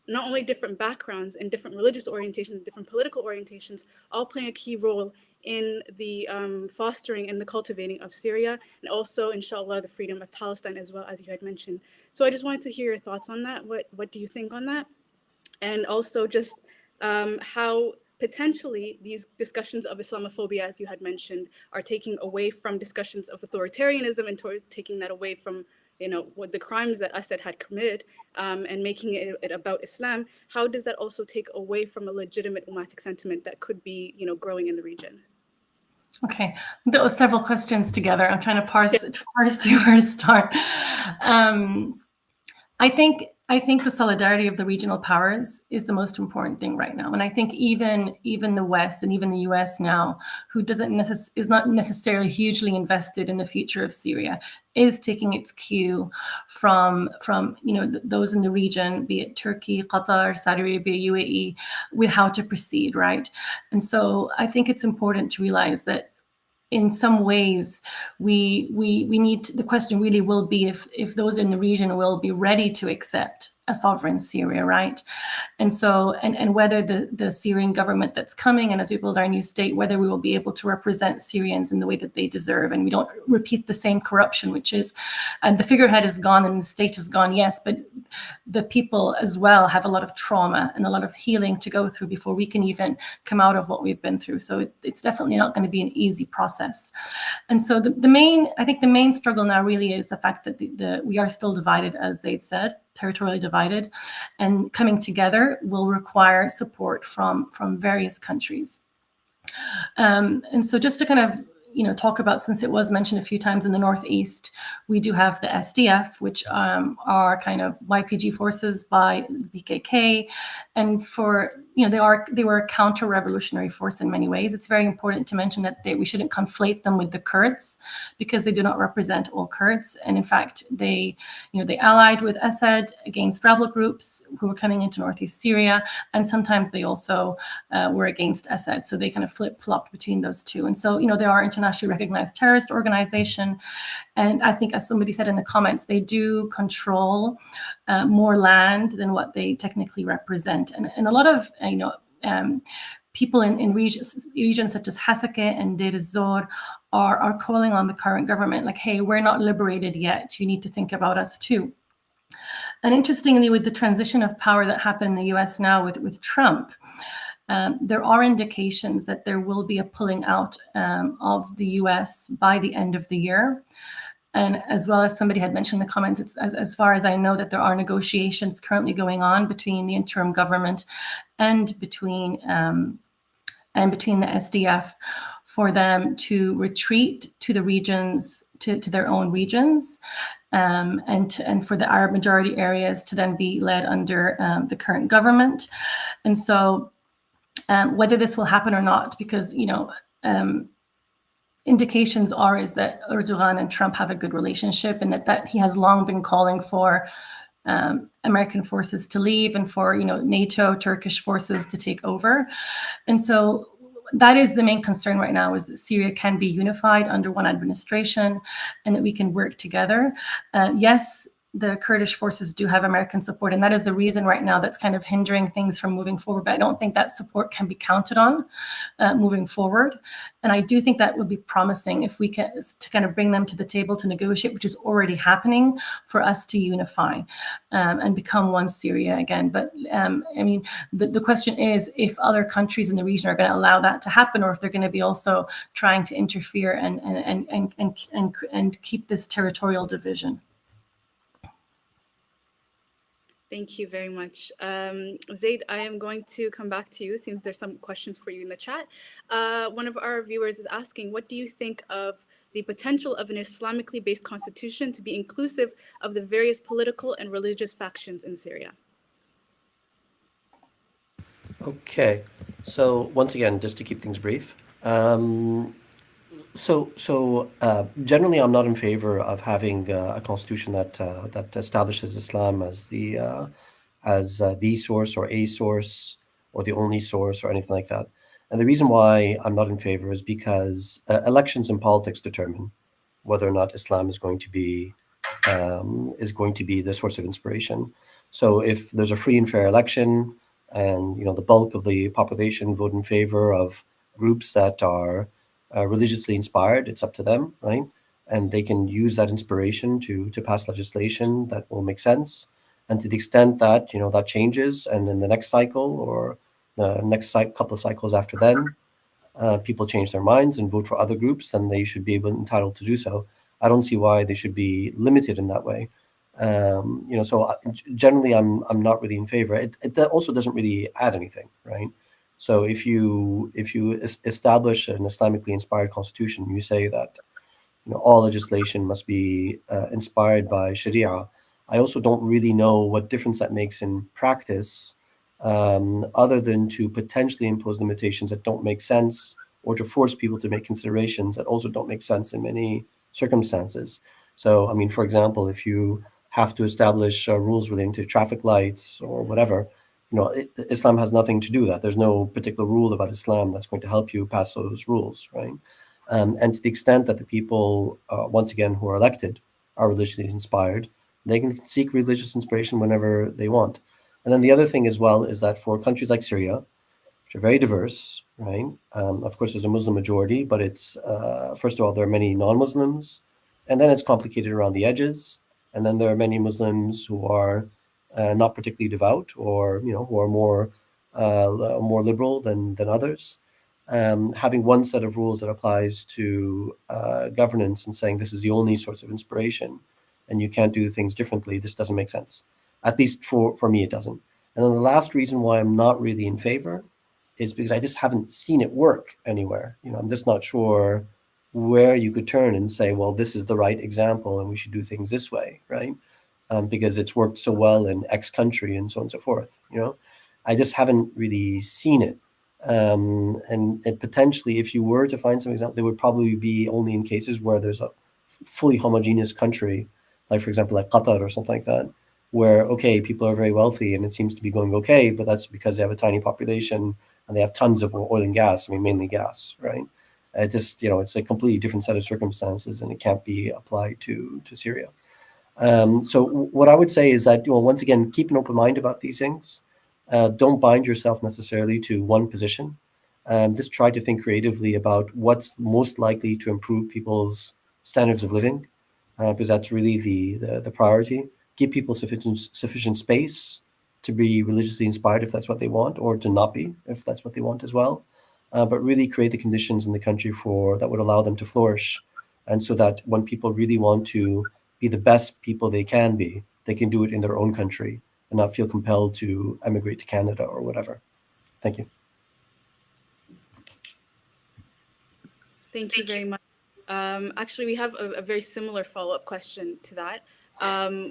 not only different backgrounds and different religious orientations, different political orientations, all playing a key role in the fostering and the cultivating of Syria, and also, inshallah, the freedom of Palestine as well, as you had mentioned. So I just wanted to hear your thoughts on that. What do you think on that? And also just how potentially these discussions of Islamophobia, as you had mentioned, are taking away from discussions of authoritarianism and taking that away from what the crimes that Assad had committed, and making it about Islam. How does that also take away from a legitimate Ummatic sentiment that could be growing in the region? Okay, there were several questions together. I'm trying to parse through where to start. I think the solidarity of the regional powers is the most important thing right now, and I think even the West and even the US now, who is not necessarily hugely invested in the future of Syria, is taking its cue from those in the region, be it Turkey, Qatar, Saudi Arabia, UAE, with how to proceed, right? And so I think it's important to realize that in some ways, we need to, the question really will be if those in the region will be ready to accept a sovereign Syria, right? And so, and whether the Syrian government that's coming, and as we build our new state, whether we will be able to represent Syrians in the way that they deserve, and we don't repeat the same corruption, which is, and the figurehead is gone and the state is gone, yes, but the people as well have a lot of trauma and a lot of healing to go through before we can even come out of what we've been through. So it's definitely not going to be an easy process. And so I think the main struggle now really is the fact that we are still divided, as they'd said. territorially divided, and coming together will require support from various countries. And so just to kind of talk about, since it was mentioned a few times, in the Northeast, we do have the SDF, which are kind of YPG forces by the PKK, and they were a counter-revolutionary force in many ways. It's very important to mention that we shouldn't conflate them with the Kurds, because they do not represent all Kurds. And in fact, they allied with Assad against rebel groups who were coming into Northeast Syria, and sometimes they also were against Assad. So they kind of flip-flopped between those two. And so, they are internationally recognized terrorist organization. And I think, as somebody said in the comments, they do control more land than what they technically represent. And a lot of, people in regions such as Hasake and Deir ez-Zor are calling on the current government, like, hey, we're not liberated yet. You need to think about us too. And interestingly, with the transition of power that happened in the US now with Trump, there are indications that there will be a pulling out of the US by the end of the year. And as well as somebody had mentioned in the comments, it's as far as I know that there are negotiations currently going on between the interim government and between the SDF for them to retreat to the regions, to their own regions, and for the Arab majority areas to then be led under the current government. And so whether this will happen or not, because indications is that Erdogan and Trump have a good relationship, and that he has long been calling for American forces to leave and for NATO, Turkish forces to take over. And so that is the main concern right now, is that Syria can be unified under one administration and that we can work together. Yes, the Kurdish forces do have American support, and that is the reason right now that's kind of hindering things from moving forward. But I don't think that support can be counted on moving forward. And I do think that would be promising if we can to kind of bring them to the table to negotiate, which is already happening, for us to unify and become one Syria again. But the question is if other countries in the region are going to allow that to happen, or if they're going to be also trying to interfere and keep this territorial division. Thank you very much. Zaid, I am going to come back to you. Seems there's some questions for you in the chat. One of our viewers is asking, what do you think of the potential of an Islamically based constitution to be inclusive of the various political and religious factions in Syria? Okay, so once again, just to keep things brief. Generally, I'm not in favor of having a constitution that establishes Islam as the source or a source or the only source or anything like that. And the reason why I'm not in favor is because elections and politics determine whether or not Islam is going to be the source of inspiration. So if there's a free and fair election, and the bulk of the population vote in favor of groups that are religiously inspired, it's up to them, right? And they can use that inspiration to pass legislation that will make sense. And to the extent that that changes, and in the next cycle or the next couple of cycles after then, people change their minds and vote for other groups, then they should be entitled to do so. I don't see why they should be limited in that way. So generally, I'm not really in favor. It also doesn't really add anything, right? So if you establish an Islamically inspired constitution, you say that all legislation must be inspired by Sharia. I also don't really know what difference that makes in practice, other than to potentially impose limitations that don't make sense, or to force people to make considerations that also don't make sense in many circumstances. So, for example, if you have to establish rules relating to traffic lights or whatever, Islam has nothing to do with that. There's no particular rule about Islam that's going to help you pass those rules, right? And to the extent that the people, once again, who are elected are religiously inspired, they can seek religious inspiration whenever they want. And then the other thing as well is that for countries like Syria, which are very diverse, right? Of course, there's a Muslim majority, but it's, first of all, there are many non-Muslims, and then it's complicated around the edges. And then there are many Muslims who are not particularly devout, or who are more liberal than others. Having one set of rules that applies to governance and saying this is the only source of inspiration, and you can't do things differently, this doesn't make sense. At least for me, it doesn't. And then the last reason why I'm not really in favor is because I just haven't seen it work anywhere. I'm just not sure where you could turn and say, well, this is the right example and we should do things this way, right? Because it's worked so well in X country and so on and so forth. I just haven't really seen it. And potentially, if you were to find some example, they would probably be only in cases where there's a fully homogeneous country, like for example, like Qatar or something like that, where okay, people are very wealthy and it seems to be going okay, but that's because they have a tiny population and they have tons of oil and gas. I mean, mainly gas, right? It's a completely different set of circumstances, and it can't be applied to Syria. So what I would say is that, once again, keep an open mind about these things. Don't bind yourself necessarily to one position. Just try to think creatively about what's most likely to improve people's standards of living, because that's really the priority. Give people sufficient space to be religiously inspired if that's what they want, or to not be if that's what they want as well. But really create the conditions in the country that would allow them to flourish, and so that when people really want to be the best people they can be, they can do it in their own country and not feel compelled to emigrate to Canada or whatever. Thank you. Thank you very much. Actually, we have a very similar follow-up question to that.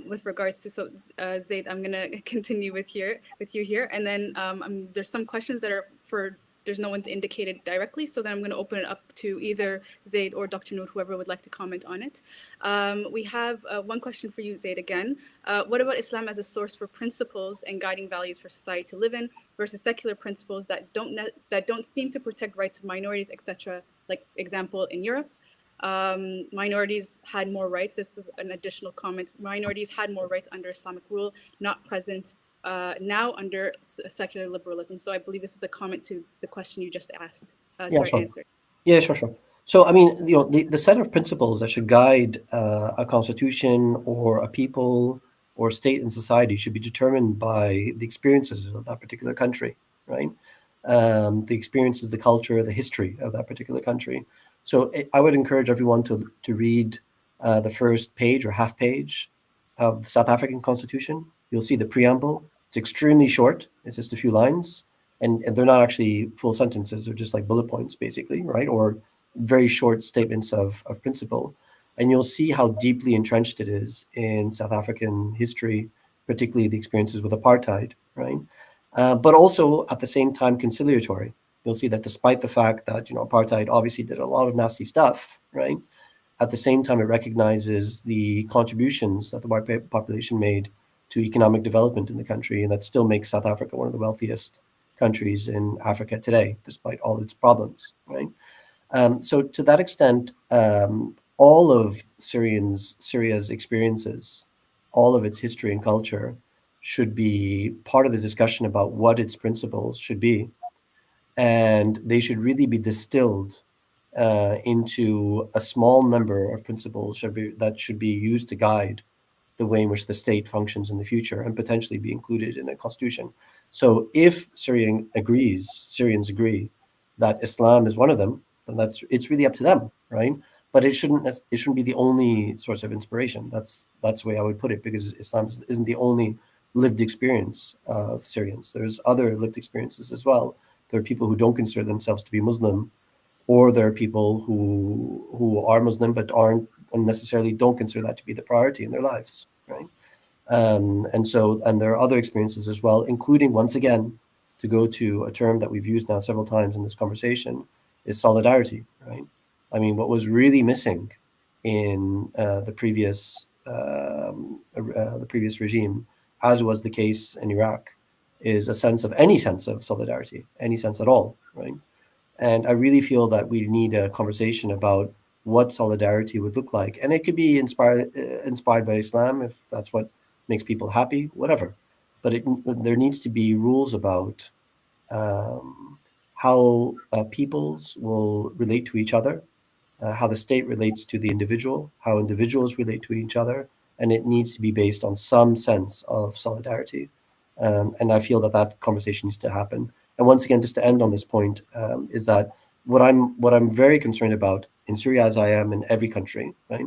With regards to, Zaid, I'm gonna continue with you here, and then there's some questions that are there's no one to indicate it directly, so then I'm going to open it up to either Zaid or Dr. Noor, whoever would like to comment on it. We have one question for you, Zaid, again. What about Islam as a source for principles and guiding values for society to live in versus secular principles that don't seem to protect rights of minorities, etc.? Like example, in Europe, minorities had more rights. This is an additional comment. Minorities had more rights under Islamic rule, not present now under secular liberalism. So I believe this is a comment to the question you just asked. Answered. Yeah, sure. So, I mean, the set of principles that should guide a constitution or a people or state and society should be determined by the experiences of that particular country, right? The experiences, the culture, the history of that particular country. So I would encourage everyone to read the first page or half page of the South African Constitution. You'll see the preamble. It's extremely short. It's just a few lines. And they're not actually full sentences. They're just like bullet points, basically, right? Or very short statements of principle. And you'll see how deeply entrenched it is in South African history, particularly the experiences with apartheid, right? But also at the same time conciliatory. You'll see that despite the fact that apartheid obviously did a lot of nasty stuff, right? At the same time, it recognizes the contributions that the white population made to economic development in the country, and that still makes South Africa one of the wealthiest countries in Africa today, despite all its problems, right? So to that extent, all of Syria's experiences, all of its history and culture should be part of the discussion about what its principles should be. And they should really be distilled into a small number of principles that should be used to guide the way in which the state functions in the future and potentially be included in a constitution. So if Syrians agree that Islam is one of them, then it's really up to them, right? But it shouldn't be the only source of inspiration. That's the way I would put it, because Islam isn't the only lived experience of Syrians. There's other lived experiences as well. There are people who don't consider themselves to be Muslim, or there are people who are Muslim but aren't necessarily don't consider that to be the priority in their lives, right? And there are other experiences as well, including, once again, to go to a term that we've used now several times in this conversation, is solidarity, right? I mean, what was really missing in the previous regime, as was the case in Iraq, is any sense of solidarity, any sense at all, right? And I really feel that we need a conversation about what solidarity would look like. And it could be inspired by Islam, if that's what makes people happy, whatever. But there needs to be rules about how peoples will relate to each other, how the state relates to the individual, how individuals relate to each other, and it needs to be based on some sense of solidarity. And I feel that conversation needs to happen. And once again, just to end on this point, is that what I'm very concerned about in Syria, as I am in every country, right,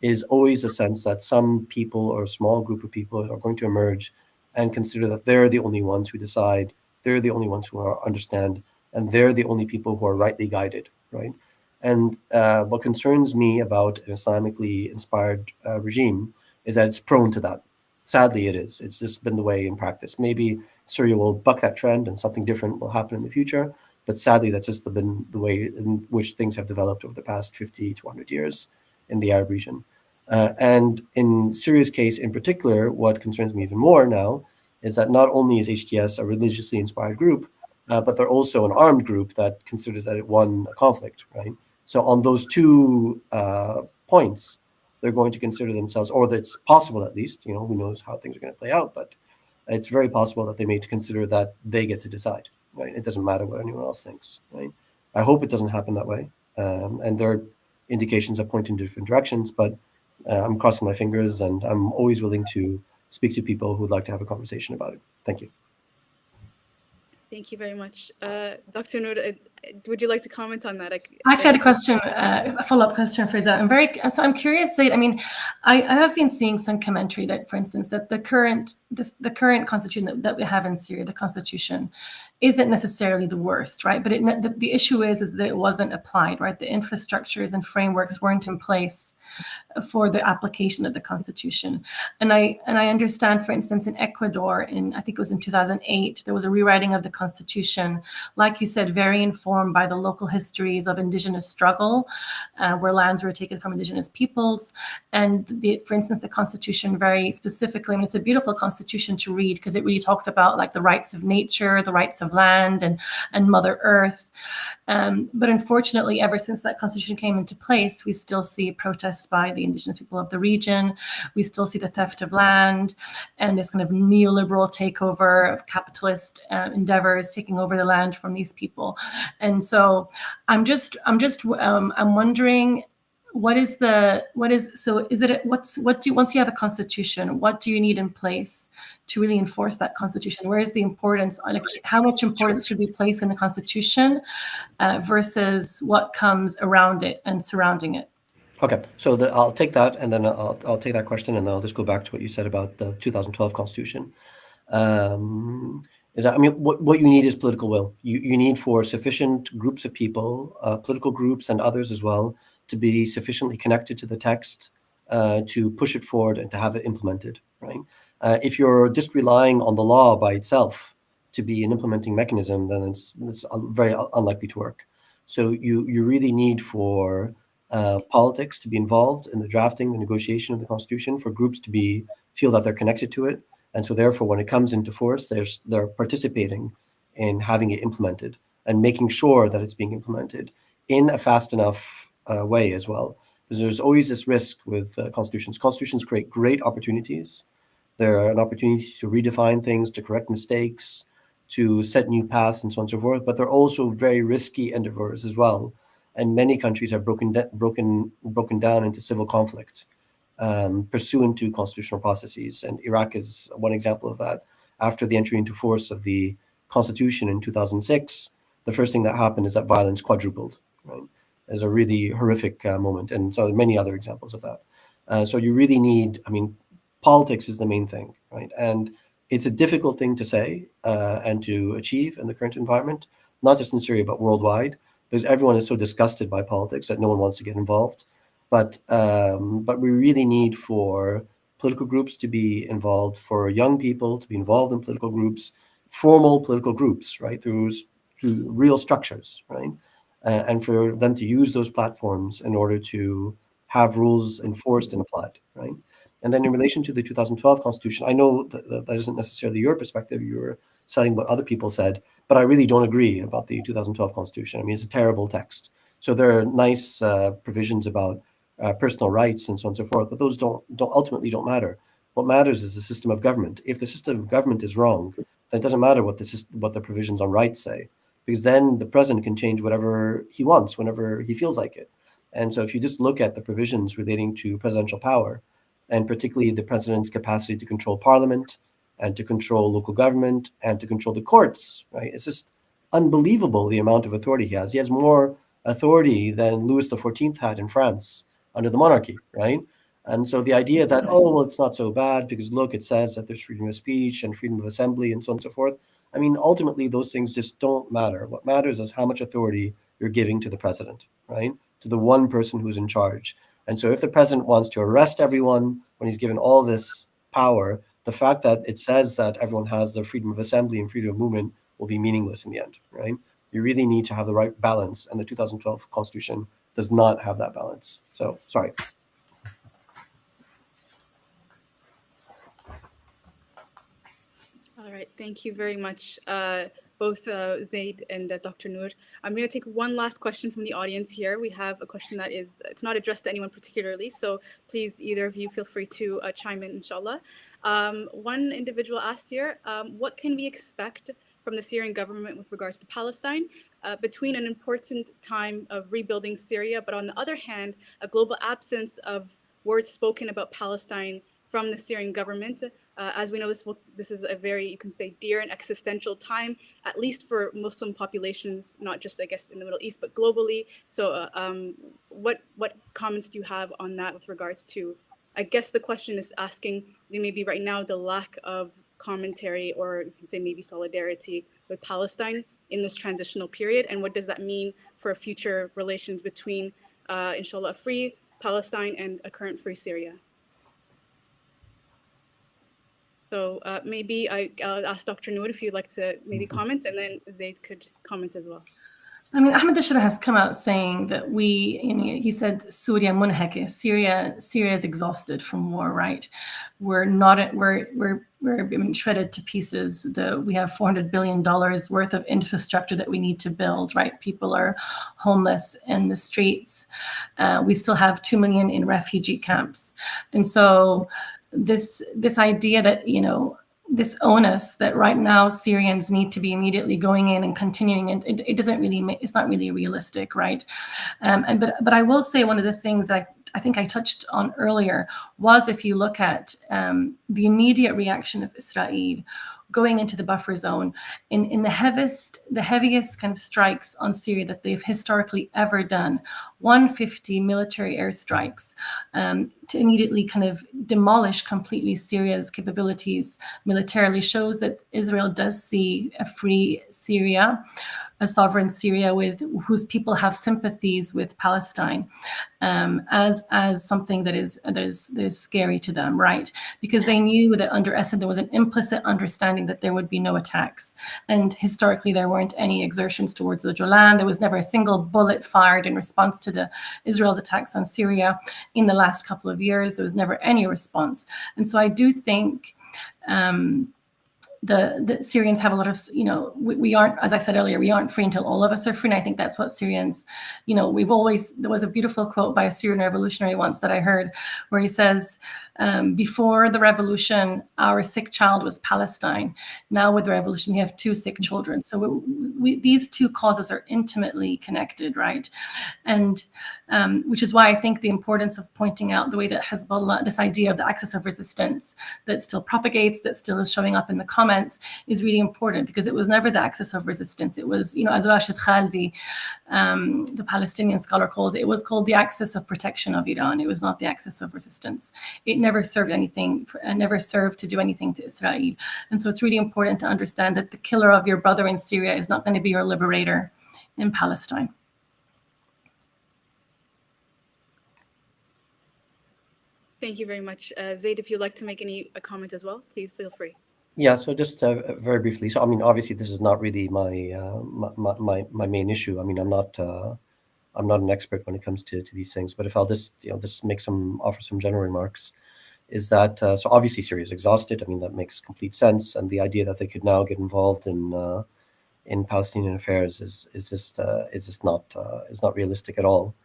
is always a sense that some people or a small group of people are going to emerge and consider that they're the only ones who decide, they're the only ones who understand, and they're the only people who are rightly guided, right? And what concerns me about an Islamically inspired regime is that it's prone to that. Sadly, it is. It's just been the way in practice. Maybe Syria will buck that trend and something different will happen in the future. But sadly, that's just been the way in which things have developed over the past 50 to 100 years in the Arab region. And in Syria's case in particular, what concerns me even more now is that not only is HTS a religiously inspired group, but they're also an armed group that considers that it won a conflict, right? So on those two points, they're going to consider themselves, or it's possible at least, who knows how things are going to play out, but it's very possible that they may consider that they get to decide, right? It doesn't matter what anyone else thinks, right? I hope it doesn't happen that way. And there are indications that point in different directions, but I'm crossing my fingers, and I'm always willing to speak to people who would like to have a conversation about it. Thank you. Thank you very much. Dr. Noor, would you like to comment on that? I actually had a question, a follow-up question for that. I'm curious, Zaid. I mean, I have been seeing some commentary that, for instance, that the current constitution that we have in Syria, the constitution, isn't necessarily the worst, right? But the issue is that it wasn't applied, right? The infrastructures and frameworks weren't in place for the application of the constitution. And I understand, for instance, in Ecuador, I think it was in 2008, there was a rewriting of the constitution, like you said, very informed by the local histories of indigenous struggle, where lands were taken from indigenous peoples. And for instance, the constitution very specifically, I mean, it's a beautiful constitution to read because it really talks about like the rights of nature, the rights of land and Mother Earth. But unfortunately, ever since that constitution came into place, we still see protests by the indigenous people of the region. We still see the theft of land and this kind of neoliberal takeover of capitalist endeavors taking over the land from these people. And so I'm wondering, once you have a constitution, what do you need in place to really enforce that constitution? Where is the importance, like how much importance should be placed in the constitution versus what comes around it and surrounding it? Okay, so I'll take that, and then I'll take that question, and then I'll just go back to what you said about the 2012 constitution. What you need is political will. You need for sufficient groups of people, political groups and others as well, to be sufficiently connected to the text to push it forward and to have it implemented, right? If you're just relying on the law by itself to be an implementing mechanism, then it's very unlikely to work. So you really need for politics to be involved in the drafting, the negotiation of the constitution, for groups to feel that they're connected to it. And so therefore, when it comes into force, they're participating in having it implemented and making sure that it's being implemented in a fast enough way as well. Because there's always this risk with constitutions. Constitutions create great opportunities. They're an opportunity to redefine things, to correct mistakes, to set new paths, and so on and so forth. But they're also very risky endeavors as well. And many countries have broken down into civil conflict pursuant to constitutional processes. And Iraq is one example of that. After the entry into force of the constitution in 2006, the first thing that happened is that violence quadrupled, right? It's a really horrific moment. And so there are many other examples of that. So you really need, politics is the main thing, right? And it's a difficult thing to say and to achieve in the current environment, not just in Syria, but worldwide, because everyone is so disgusted by politics that no one wants to get involved. But we really need for political groups to be involved, for young people to be involved in political groups, formal political groups, right, through real structures, right, and for them to use those platforms in order to have rules enforced and applied, right. And then in relation to the 2012 constitution, I know that isn't necessarily your perspective. You were citing what other people said, but I really don't agree about the 2012 constitution. It's a terrible text. So there are nice provisions about personal rights and so on and so forth, but those don't ultimately matter. What matters is the system of government. If the system of government is wrong, then it doesn't matter what the provisions on rights say, because then the president can change whatever he wants whenever he feels like it. And so if you just look at the provisions relating to presidential power, and particularly the president's capacity to control parliament and to control local government and to control the courts, right? It's just unbelievable the amount of authority he has. He has more authority than Louis XIV had in France under the monarchy, right? And so the idea that, oh, well, it's not so bad because look, it says that there's freedom of speech and freedom of assembly and so on and so forth. I mean, ultimately, those things just don't matter. What matters is how much authority you're giving to the president, right? To the one person who's in charge. And so if the president wants to arrest everyone when he's given all this power, the fact that it says that everyone has the freedom of assembly and freedom of movement will be meaningless in the end, right? You really need to have the right balance. And the 2012 Constitution does not have that balance. So, sorry. All right, thank you very much, both Zaid and Dr. Noor. I'm going to take one last question from the audience here. We have a question that it's not addressed to anyone particularly, so please, either of you feel free to chime in, inshallah. One individual asked here, what can we expect from the Syrian government with regards to Palestine between an important time of rebuilding Syria, but on the other hand, a global absence of words spoken about Palestine from the Syrian government. As we know, this is a very, you can say, dear and existential time, at least for Muslim populations, not just, I guess, in the Middle East, but globally. So what comments do you have on that with regards to, I guess the question is asking maybe right now the lack of commentary, or you can say maybe solidarity with Palestine in this transitional period, and what does that mean for future relations between, inshallah, a free Palestine and a current free Syria? So maybe I'll ask Dr. Noor if you'd like to maybe comment, and then Zaid could comment as well. I mean, Ahmed Dashara has come out saying that he said, Syria munhake, Syria is exhausted from war, right? We're being shredded to pieces. We have $400 billion worth of infrastructure that we need to build, right? People are homeless in the streets. We still have 2 million in refugee camps. And so this idea that, this onus that right now Syrians need to be immediately going in and continuing, and it's not really realistic, right? But I will say one of the things that I think I touched on earlier was, if you look at the immediate reaction of Israel going into the buffer zone in the heaviest kind of strikes on Syria that they've historically ever done, 150 military airstrikes to immediately kind of demolish completely Syria's capabilities militarily, shows that Israel does see a free Syria, a sovereign Syria whose people have sympathies with Palestine, as something that is scary to them, right? Because they knew that under Assad there was an implicit understanding that there would be no attacks, and historically there weren't any exertions towards the Golan. There was never a single bullet fired in response to Israel's attacks on Syria in the last couple of years. There was never any response, and so I do think the Syrians have a lot of, we aren't, as I said earlier, we aren't free until all of us are free. And I think that's what Syrians, there was a beautiful quote by a Syrian revolutionary once that I heard, where he says, before the revolution, our sick child was Palestine. Now with the revolution, we have 2 sick children. So these 2 causes are intimately connected, right? And which is why I think the importance of pointing out the way that Hezbollah, this idea of the axis of resistance that still propagates, that still is showing up in the comments, is really important, because it was never the axis of resistance. It was, as Rashid Khaldi, the Palestinian scholar, calls it, it was called the axis of protection of Iran. It was not the axis of resistance. It never served to do anything to Israel. And so it's really important to understand that the killer of your brother in Syria is not going to be your liberator in Palestine. Thank you very much. Zaid, if you'd like to make any comment as well, please feel free. Yeah, so just very briefly. So, I mean, obviously, this is not really my main issue. I mean, I'm not an expert when it comes to these things. But if I'll just offer some general remarks, is that so obviously Syria is exhausted. I mean, that makes complete sense, and the idea that they could now get involved in Palestinian affairs is just not realistic at all.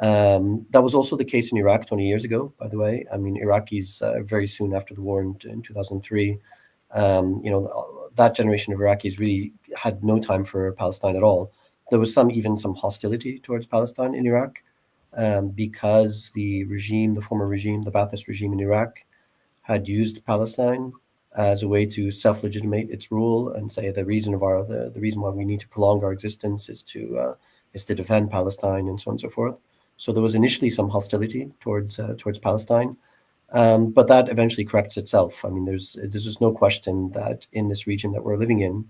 That was also the case in Iraq 20 years ago, by the way. I mean, Iraqis very soon after the war in 2003, that generation of Iraqis really had no time for Palestine at all. There was even some hostility towards Palestine in Iraq, because the former regime, the Ba'athist regime in Iraq, had used Palestine as a way to self-legitimate its rule and say the reason why we need to prolong our existence is to defend Palestine and so on and so forth. So there was initially some hostility towards Palestine, but that eventually corrects itself. I mean, there's just no question that in this region that we're living in,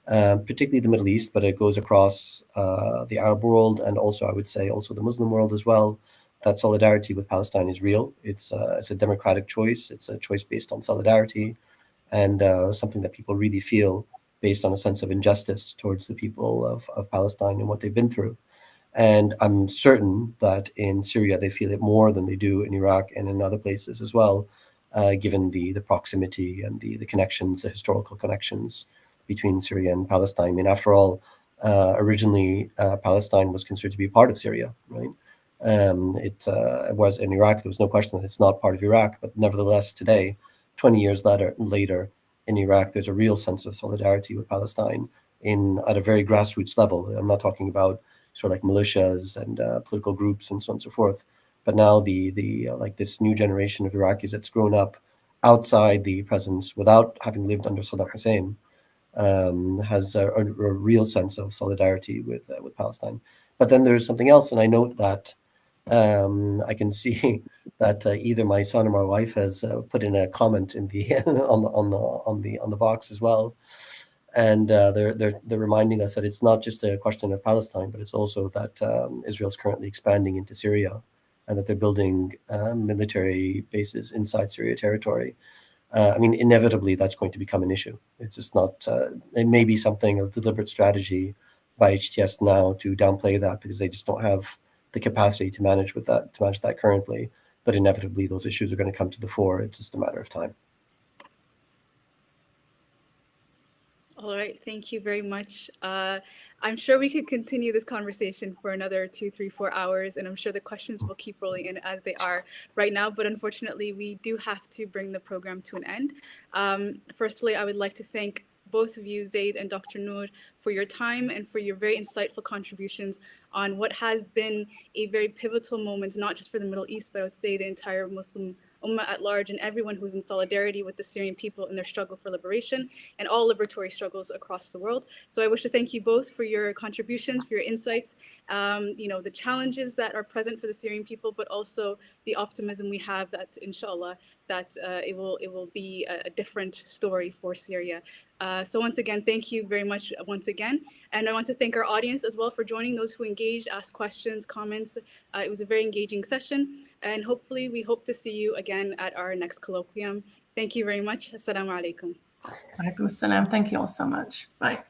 particularly the Middle East, but it goes across the Arab world and also, I would say, also the Muslim world as well, that solidarity with Palestine is real. It's a democratic choice. It's a choice based on solidarity and something that people really feel based on a sense of injustice towards the people of Palestine and what they've been through. And I'm certain that in Syria, they feel it more than they do in Iraq and in other places as well, given the proximity and the connections, the historical connections between Syria and Palestine. I mean, after all, originally Palestine was considered to be part of Syria, right? It was in Iraq. There was no question that it's not part of Iraq, but nevertheless, today, 20 years later, in Iraq, there's a real sense of solidarity with Palestine at a very grassroots level. I'm not talking about sort of like militias and political groups and so on and so forth, but now the like this new generation of Iraqis that's grown up outside the presence without having lived under Saddam Hussein has a real sense of solidarity with Palestine. But then there's something else, and I note that I can see that either my son or my wife has put in a comment in the on the box as well, and they're reminding us that it's not just a question of Palestine, but it's also that Israel's currently expanding into Syria, and that they're building military bases inside Syria territory. I mean, inevitably, that's going to become an issue. It's just not. It may be something, a deliberate strategy by HTS now to downplay that because they just don't have the capacity to manage that currently. But inevitably, those issues are going to come to the fore. It's just a matter of time. All right, thank you very much. I'm sure we could continue this conversation for another 2, 3, 4 hours, and I'm sure the questions will keep rolling in as they are right now. But unfortunately, we do have to bring the program to an end. Firstly, I would like to thank both of you, Zaid and Dr. Noor, for your time and for your very insightful contributions on what has been a very pivotal moment, not just for the Middle East, but I would say the entire Muslim Ummah at large and everyone who's in solidarity with the Syrian people in their struggle for liberation and all liberatory struggles across the world. So I wish to thank you both for your contributions, for your insights, the challenges that are present for the Syrian people, but also the optimism we have that, inshallah, that it will be a different story for Syria. So once again, thank you very much once again. And I want to thank our audience as well for joining, those who engaged, asked questions, comments. It was a very engaging session. And hopefully we hope to see you again at our next colloquium. Thank you very much. Assalamu alaikum. Alaikum assalam. Thank you all so much. Bye.